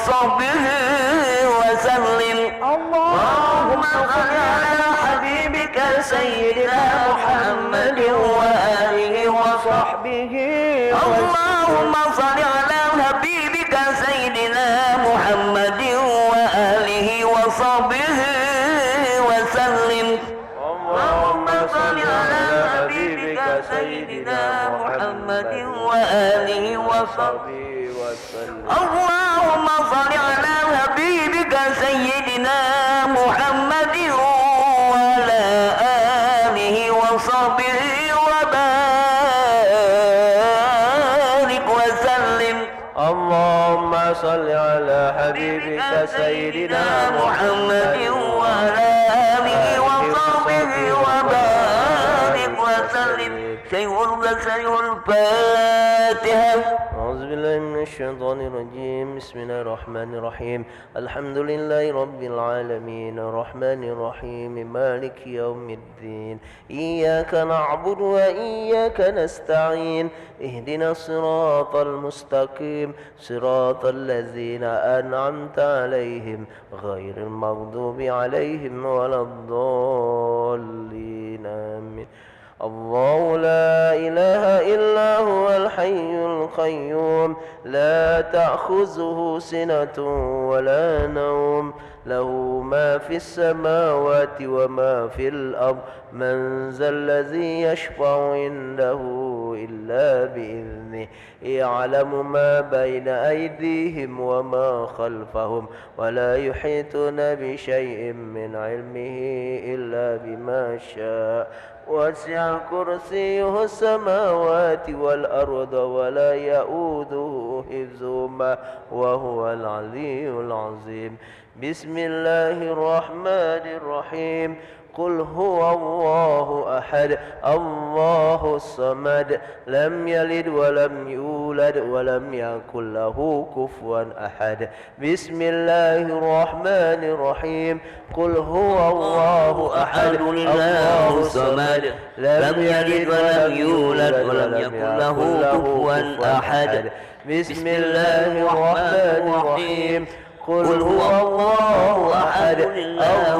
وصحبه وسلم. اللهم صل على حبيبك سيدنا محمد وآله وصحبه. اللهم صل على حبيبك سيدنا محمد وآله وصحبه وسلم. اللهم صل على حبيبك سيدنا محمد وآله وصحبه وسلم. اللهم صل على حبيبك سيدنا محمد وعلى آله وصحبه وبارك وسلم. اللهم صل على حبيبك سيدنا محمد وعلى آله وصحبه وبارك وسلم. شيء الفاتحة. أعوذ بالله من الشيطان الرجيم. بسم الله الرحمن الرحيم. الحمد لله رب العالمين الرحمن الرحيم مالك يوم الدين. إياك نعبد وإياك نستعين. اهدنا الصراط المستقيم صراط الذين أنعمت عليهم غير المغضوب عليهم ولا الضالين. آمين. الله لا إله إلا هو الحي القيوم لا تأخذه سنة ولا نوم له ما في السماوات وما في الأرض من ذا الذي يشفع عنده إلا بإذنه يعلم ما بين أيديهم وما خلفهم ولا يحيطون بشيء من علمه إلا بما شاء وسع كرسيه السماوات والأرض ولا يؤوده حفظهما وهو العلي العظيم. بسم الله الرحمن الرحيم. قل هو الله أحد الله الصمد لم يلد ولم يولد ولم يكن له كفوا أحد. بسم الله الرحمن الرحيم. قل هو الله أحد الله الصمد لم يلد ولم يولد ولم يكن له كفوا أحد. بسم الله الرحمن الرحيم. قل هو الله أحد الله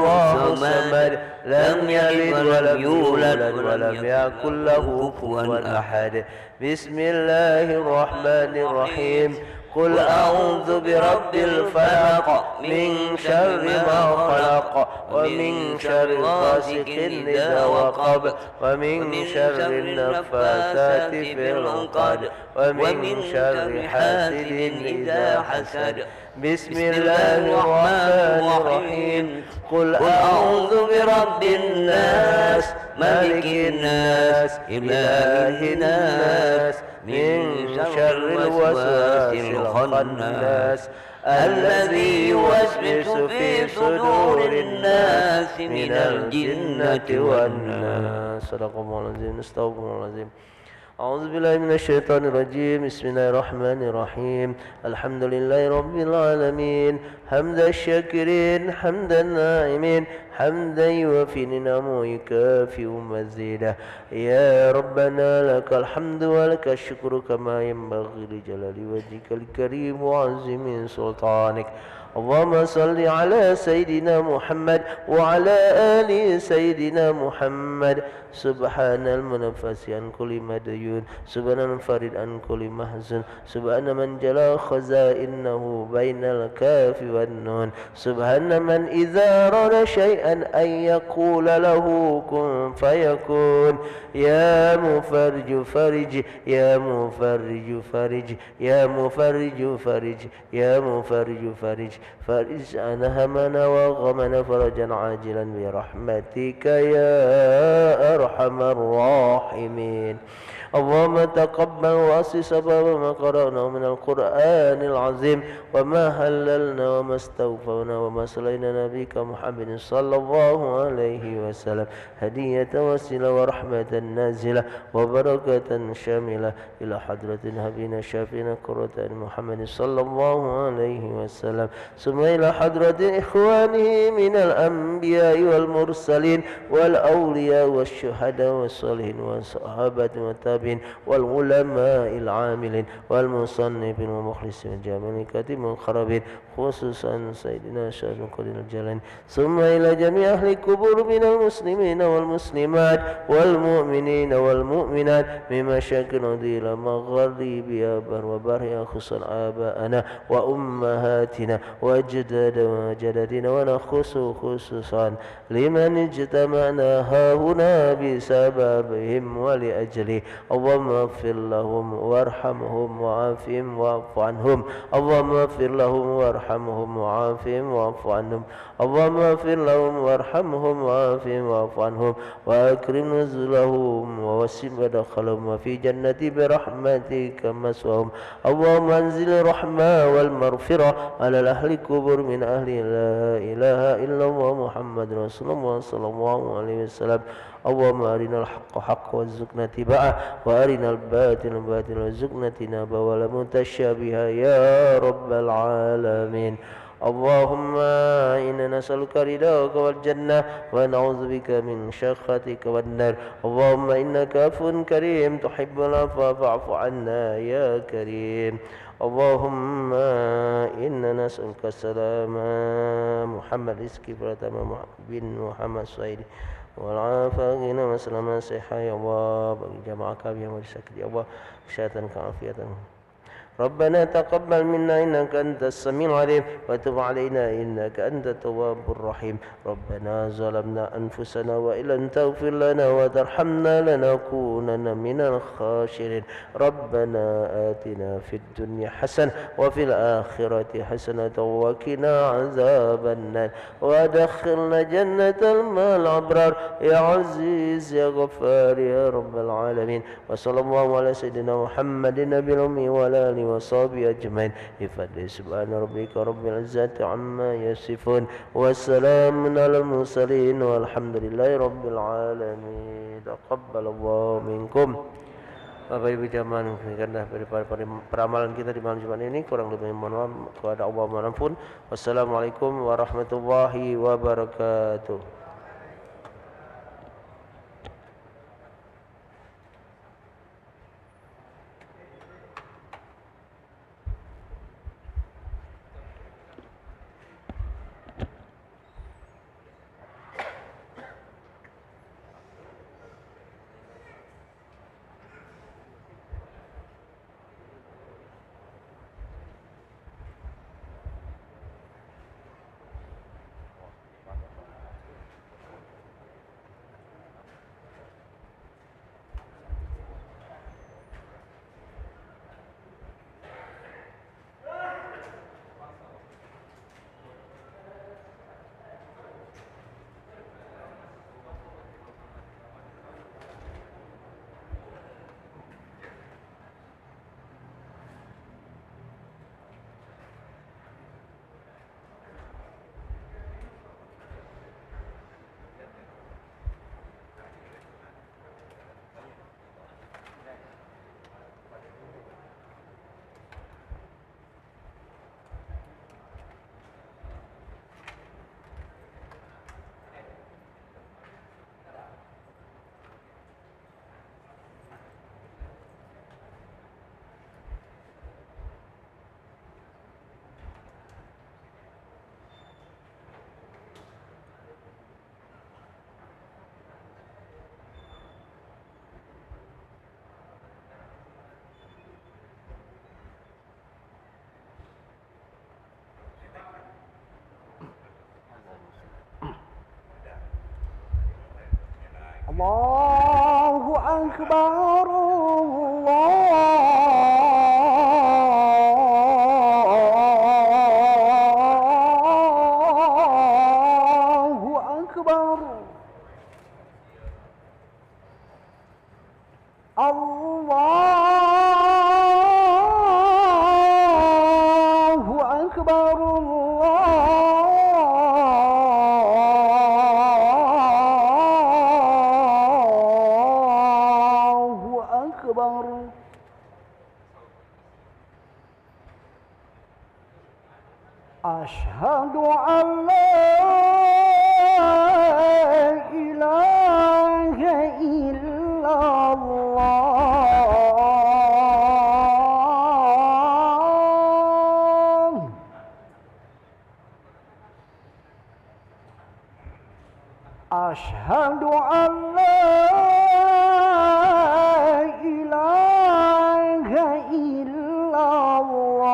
الصمد لم يلد ولم يولد ولم يكن له كفوا أحد. بسم الله الرحمن الرحيم. قل أعوذ برب الفلق من شر ما خلق ومن شر غاسق إذا وقب ومن شر النفاثات في العقد ومن شر حاسد إذا حسد. بسم الله الرحمن الرحيم. قل أعوذ برب الناس ملك الناس إله الناس من شر الوسواس الخناس الذي يوسوس في صدور الناس من الجنة والناس. صدق الله العظيم. استغفر الله العظيم. أعوذ بالله من الشيطان الرجيم. بسم الله الرحمن الرحيم. الحمد لله رب العالمين حمد الشاكرين حمد الناعمين حمدا يوفي نعمه ويكافئ مزيدا. يا ربنا لك الحمد ولك الشكر كما ينبغي لجلال وجهك الكريم وعظيم سلطانك. اللهم صل على سيدنا محمد وعلى آل سيدنا محمد. سبحان المنفس عن كل مديون سبحان المنفرد عن كل محزون سبحان من جلا خزائنه بين الكاف والنون سبحان من إذا أراد شيئا أن يقول له كن فيكون. يا مفرج فرج يا مفرج فرج يا مفرج فرج يا مفرج فرج فرج عن همنا وغمنا فرجا عاجلا برحمتك يا أرحم الراحمين. اللهم تقبل وأصل سبب ما قرأنا من القرآن العظيم وما هللنا وما استوفونا وما صلينا نبيك محمد صلى صلى الله عليه وسلم هدية وسيلة ورحمة نازلة وبركة شاملة إلى حضرة نبينا شافينا قرة محمد صلى الله عليه وسلم ثم إلى حضرة إخوانه من الأنبياء والمرسلين والأولياء والشهداء والصالحين والصحابة والتابعين والعلماء العاملين والمصنفين والمخلصين والجامعين الكاتبين والخرابين خصوصا سيدنا شيخ القدير الجلاني ثم إلى جميع أهل القبور من المسلمين والمسلمات والمؤمنين والمؤمنات من مشاكل إلى مغاربها بر وبر خصوصا آباءنا وأمهاتنا وأجدادنا وجداتنا ونخص خصوصا لمن اجتمعنا هاهنا بسببهم ولأجله اللهم اغفر لهم وارحمهم وعافهم واعف عنهم اللهم اغفر لهم وارحمهم وعافهم واعف عنهم اللهم اغفر لهم وارحمهم وعافهم واعف عنهم وأكرم نزلهم ووسع مدخلهم وفي جنة برحمتك مسواهم اللهم انزل الرحمة والمغفرة على أهل القبور من أهل لا إله إلا الله محمد رسول الله صلى الله عليه وسلم اللهم أرنا الحق حقا وارزقنا اتباعه وأرنا الباطل باطلا وارزقنا اجتنابه ولا متشابها يا رب العالمين اللهم إنا نسألك رضاك والجنة ونعوذ بك من سخطك والنار اللهم إنك عفو كريم تحب العفو فاعف عنا يا كريم اللهم إنا نسألك السلام محمد رزقي فرتم بن محمد صيدي والعافية غنى وسلامة صحة يا الله جمعك بها والشكر يا الله شاتنك عافية ربنا تقبل منا إنك أنت السميع العليم وتب علينا إنك أنت التواب الرحيم ربنا ظلمنا أنفسنا وإن لم تغفر لنا وترحمنا لنكونن من الخاسرين ربنا آتنا في الدنيا حسنة وفي الآخرة حسنة وقنا عذاب النار وأدخلنا جنة مع الأبرار يا عزيز يا غفار يا رب العالمين وصلى الله على سيدنا محمد النبي الأمي وعلى آله وصحبه أجمعين بفضل سبحان ربك رب العزة عما يصفون والسلام على المرسلين والحمد لله رب العالمين تقبل الله منكم. Bapak Ibu jamaah karena daripada peramalan kita di malam Jumat ini kurang lebih mohon maaf kepada Allah manapun. Wassalamualaikum warahmatullahi wabarakatuh. الله أكبر الله أكبر الله أكبر الله أشهد أن لا إله إلا الله. أشهد أن لا إله إلا الله.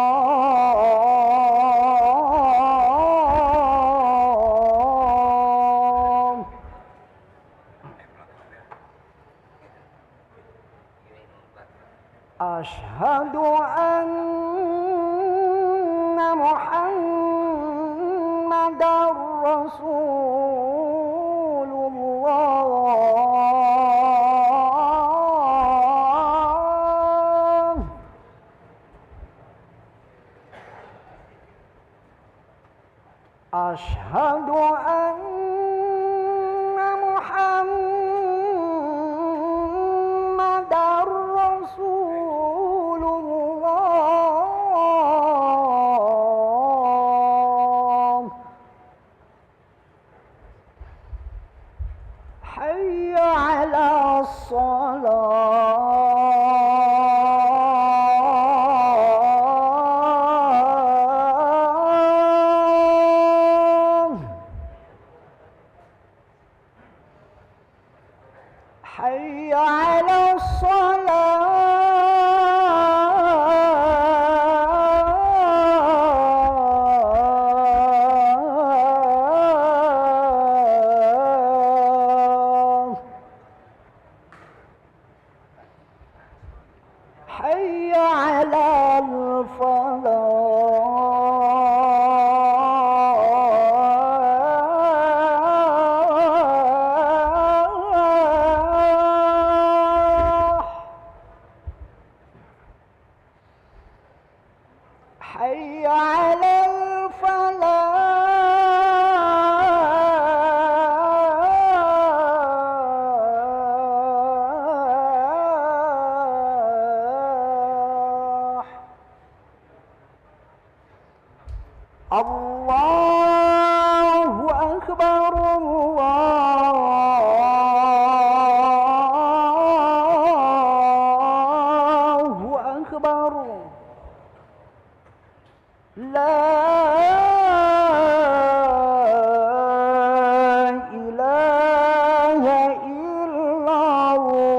أشهد أن محمدًا رسول الله. أشهد أن محمدًا رسول الله. حي على الصلاة. حي على الصلاة. حي على الفلاح. حي على الفلاح. الله أكبر الله أكبر. لا إله إلا الله.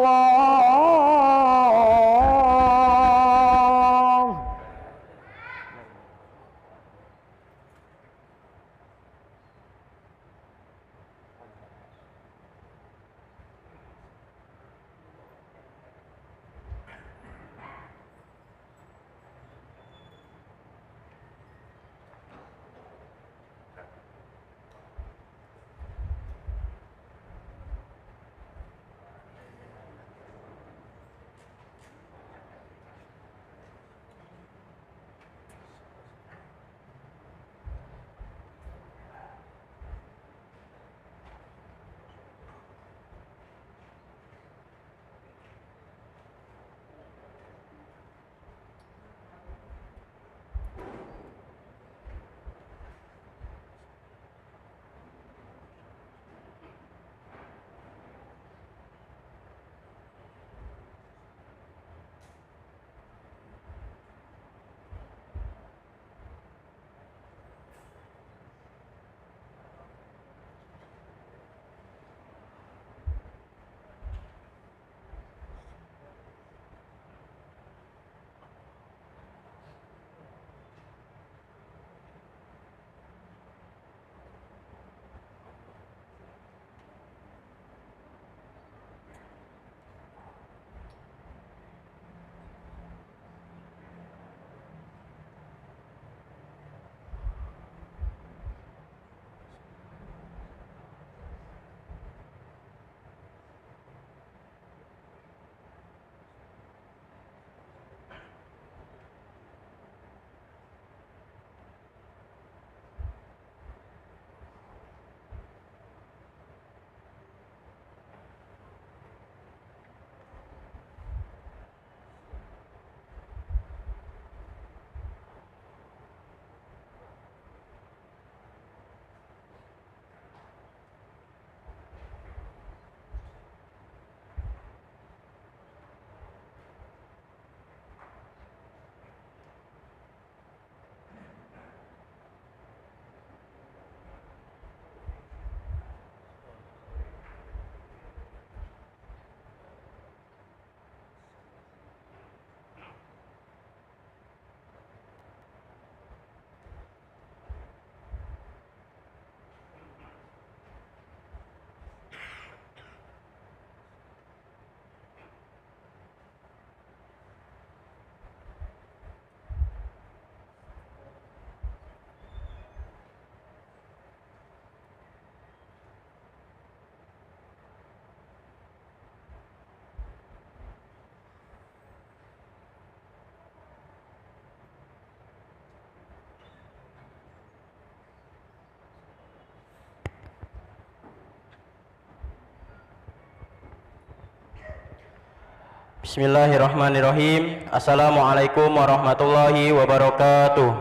Bismillahirrahmanirrahim. Assalamualaikum warahmatullahi wabarakatuh.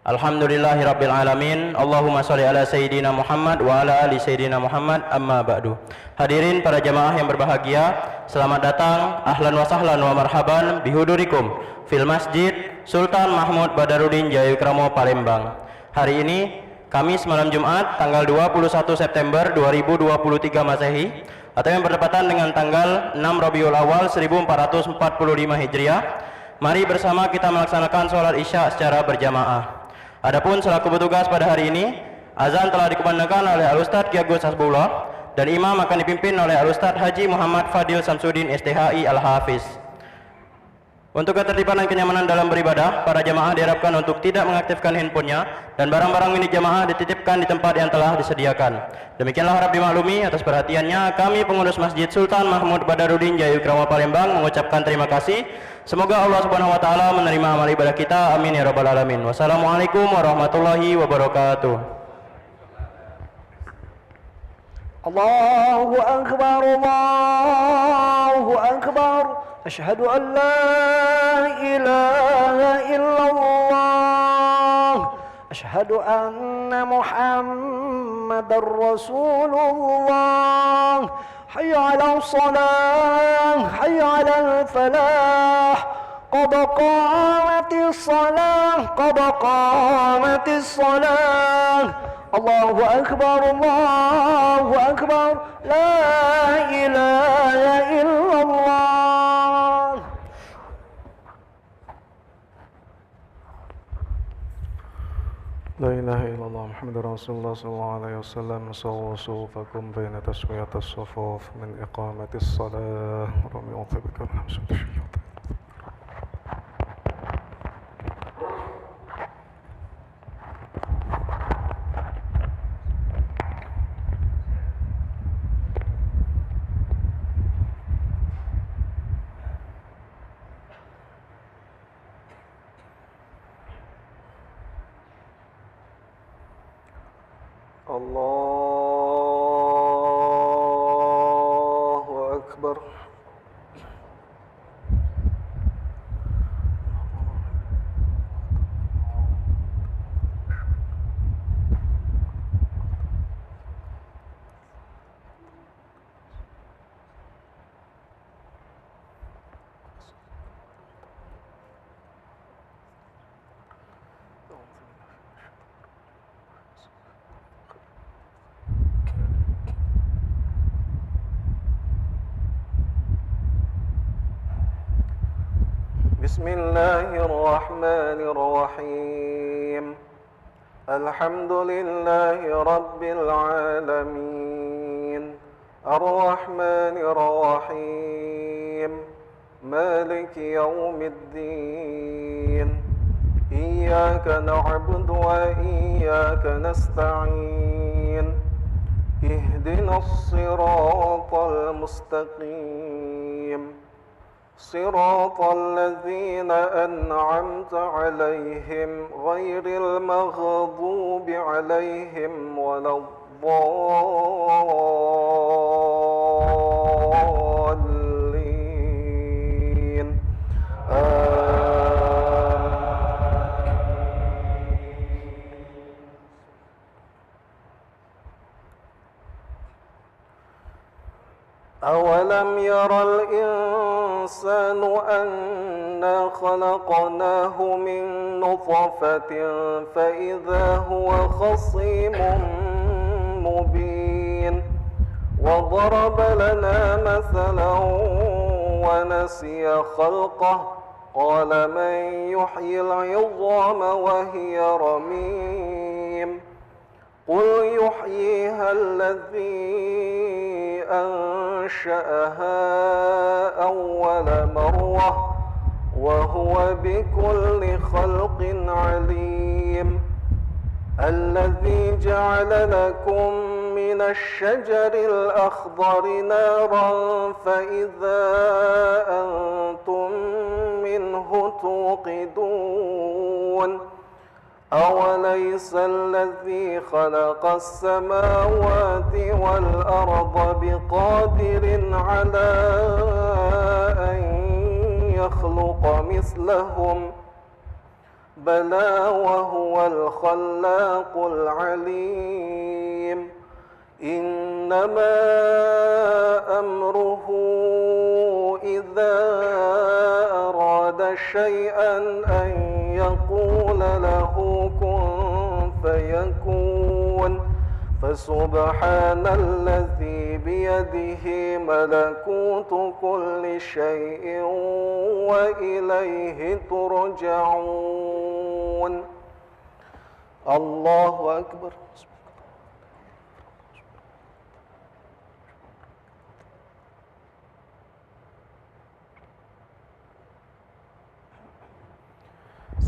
Alhamdulillahirabbil alamin. Allahumma shalli ala sayyidina Muhammad wa ala ali sayyidina Muhammad, amma ba'du. Hadirin para jamaah yang berbahagia, selamat datang, ahlan wa sahlan wa marhaban bihudurikum fil Masjid Sultan Mahmud Badarudin Jayukramo Palembang. Hari ini Kamis malam Jumat tanggal 21 September 2023 Masehi atau yang bertepatan dengan tanggal 6 Rabiul Awal 1445 Hijriah. Mari bersama kita melaksanakan sholat Isya secara berjamaah. Adapun selaku petugas pada hari ini, azan telah dikumandangkan oleh Al-Ustadz Ki Agus Hasbullah dan imam akan dipimpin oleh Al-Ustadz Haji Muhammad Fadil Samsudin STHI Al-Hafiz. Untuk ketertiban dan kenyamanan dalam beribadah, para jamaah diharapkan untuk tidak mengaktifkan handphonenya dan barang-barang milik jamaah dititipkan di tempat yang telah disediakan. Demikianlah harap dimaklumi. Atas perhatiannya, kami pengurus Masjid Sultan Mahmud Badarudin Jayukramo Palembang mengucapkan terima kasih. Semoga Allah Subhanahu wa taala menerima amal ibadah kita. Amin ya rabbal alamin. Wassalamualaikum warahmatullahi wabarakatuh. Allahu akbar, Allahu akbar. Asyhadu an la ilaha illallah. Asyhadu anna Muhammadar Rasulullah. حي على الصلاة حي على الفلاح قد قامت الصلاة قد قامت الصلاة الله أكبر الله أكبر لا إله إلا الله. لا إله إلا الله محمد رسول الله صلى الله عليه وسلم. سووا صفوفكم بين تسوية الصفوف من إقامة الصلاة رمي وطبك والحمد لله. الله أكبر. بسم الله الرحمن الرحيم. الحمد لله رب العالمين الرحمن الرحيم مالك يوم الدين إياك نعبد وإياك نستعين اهدنا الصراط المستقيم صراط الذين أنعمت عليهم غير المغضوب عليهم ولا الضالين أولم ير الإنسان أنا خلقناه من نطفة فإذا هو خصيم مبين وضرب لنا مثلا ونسي خلقه قال من يحيي العظام وهي رميم قل يحييها الذي أنشأها أول مرة وهو بكل خلق عليم الذي جعل لكم من الشجر الأخضر نارا فإذا أنتم منه توقدون أوليس الذي خلق السماوات والأرض بقادر على أن يخلق مثلهم بلى وهو الخلاق العليم إنما أمره إذا أراد شيئا أن يقول له كن فيكون فسبحان الذي بيده ملكوت كل شيء وإليه ترجعون الله أكبر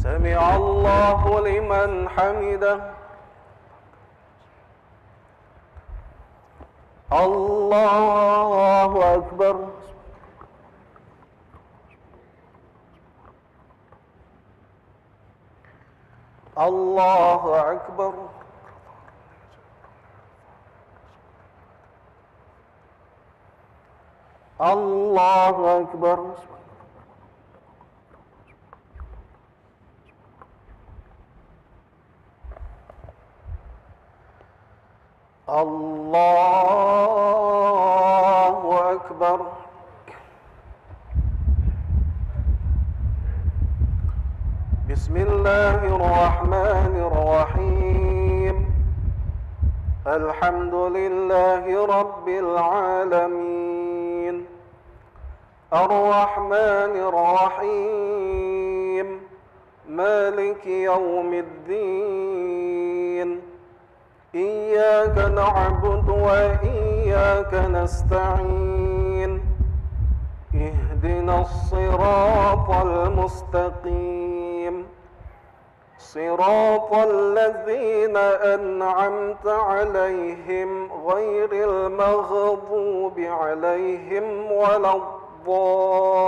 سمع الله لمن حمده الله أكبر الله أكبر الله أكبر الله أكبر بسم الله الرحمن الرحيم الحمد لله رب العالمين الرحمن الرحيم مالك يوم الدين إياك نعبد وإياك نستعين اهدنا الصراط المستقيم صراط الذين أنعمت عليهم غير المغضوب عليهم ولا الضالين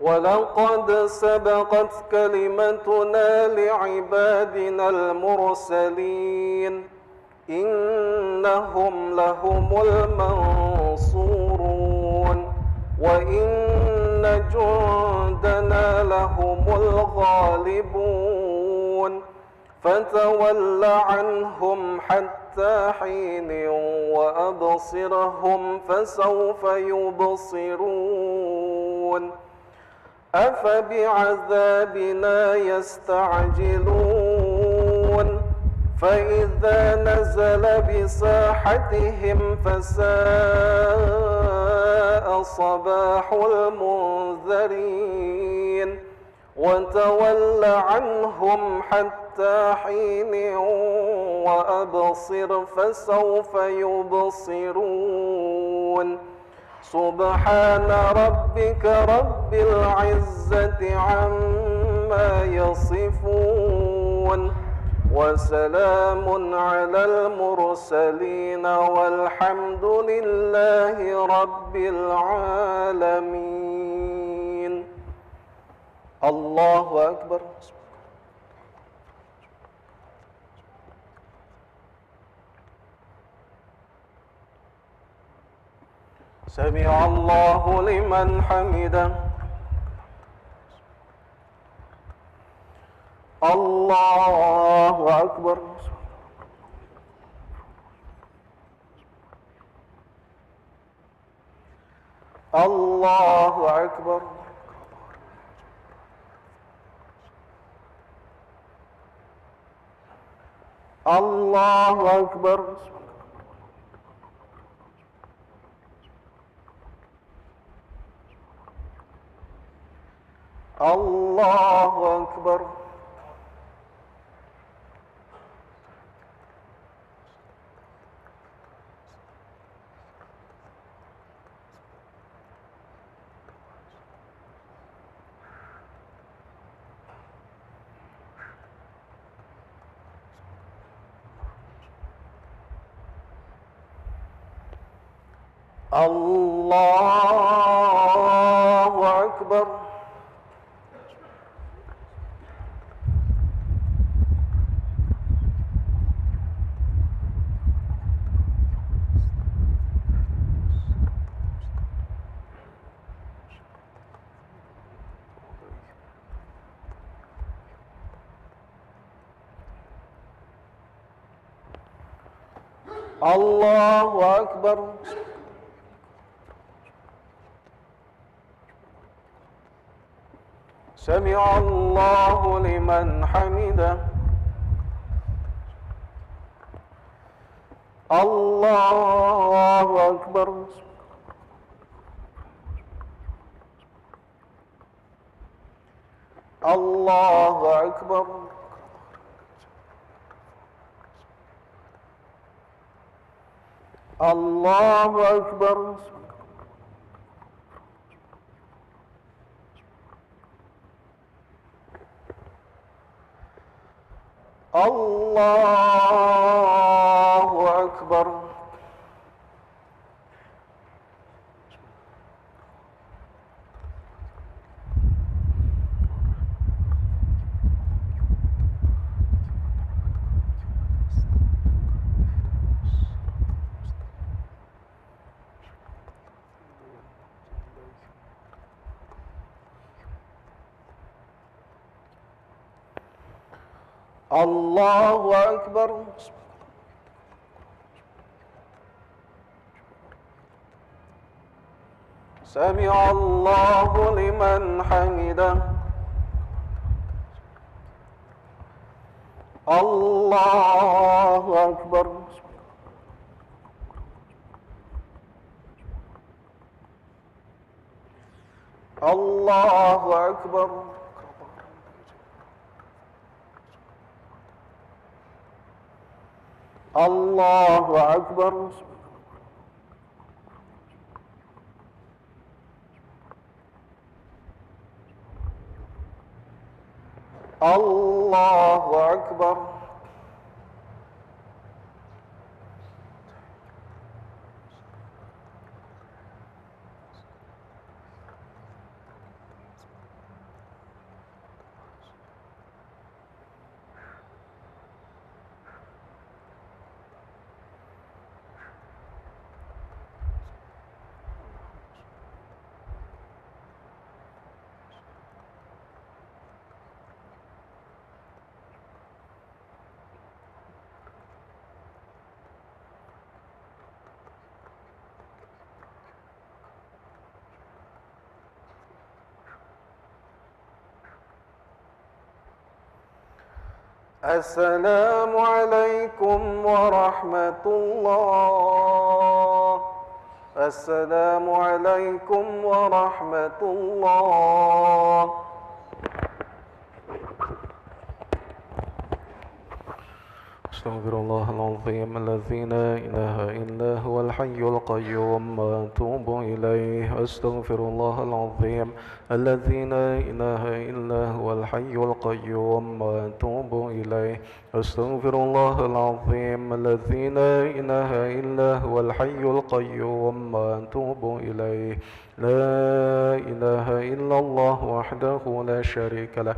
ولقد سبقت كلمتنا لعبادنا المرسلين إنهم لهم المنصورون وإن جندنا لهم الغالبون فتول عنهم حتى حين وأبصرهم فسوف يبصرون أفبعذابنا يستعجلون فإذا نزل بساحتهم فساء صباح المنذرين وتول عنهم حتى حين وأبصر فسوف يبصرون سبحان ربك رب العزة عما يصفون وسلام على المرسلين والحمد لله رب العالمين الله أكبر سمع الله لمن حمده الله أكبر الله أكبر الله أكبر الله أكبر الله أكبر. الله أكبر. سمع الله لمن حمده. الله أكبر. الله أكبر. الله أكبر. الله أكبر. الله أكبر. سمع الله لمن حمده. الله أكبر. الله أكبر. الله أكبر. الله أكبر. السلام عليكم ورحمة الله. السلام عليكم ورحمة الله. أستغفر الله العظيم الذي لا إله إلا هو الحي القيوم وأتوب إليه. أستغفر الله العظيم الذي لا إله إلا هو الحي القيوم وأتوب إليه. أستغفر الله العظيم الذي لا إله إلا هو الحي القيوم وأتوب إليه. لا إله إلا الله وحده لا شريك له،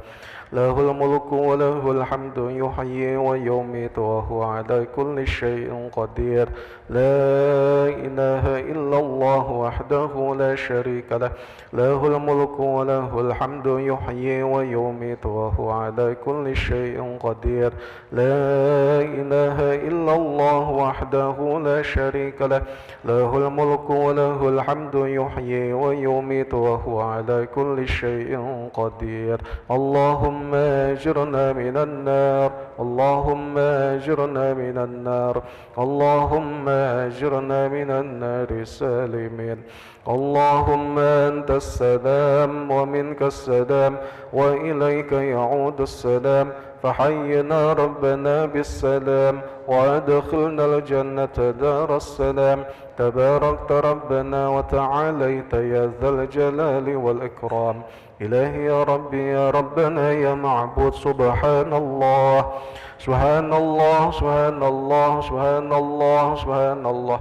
له الملك وله الحمد يحيي ويميت وهو على كل شيء قدير. لا إله إلا الله وحده لا شريك له، له الملك وله الحمد يحيي ويميت وهو على كل شيء قدير. لا إله إلا الله وحده لا شريك له، له الملك وله الحمد يحيي ويميت وهو على كل شيء قدير. اللهم أجرنا من النار، اللهم أجرنا من النار، اللهم أجرنا من النار سالمين. اللهم أنت السلام ومنك السلام وإليك يعود السلام، فحينا ربنا بالسلام وأدخلنا الجنة دار السلام. تباركت ربنا وتعاليت يا ذا الجلال والإكرام. إلهي يا ربي يا ربنا يا معبود، سبحان الله سبحان الله سبحان الله سبحان الله سبحان الله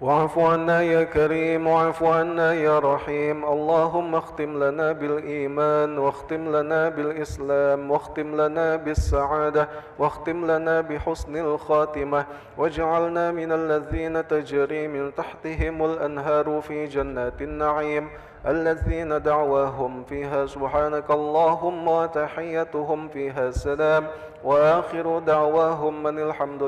واعف عنا يا كريم واعف عنا يا رحيم. اللهم اختم لنا بالإيمان واختم لنا بالإسلام واختم لنا بالسعادة واختم لنا بحسن الخاتمة، واجعلنا من الذين تجري من تحتهم الأنهار في جنات النعيم، الذين دعواهم فيها سبحانك اللهم وتحيتهم فيها سلام، وآخر دعواهم من الحمد لله.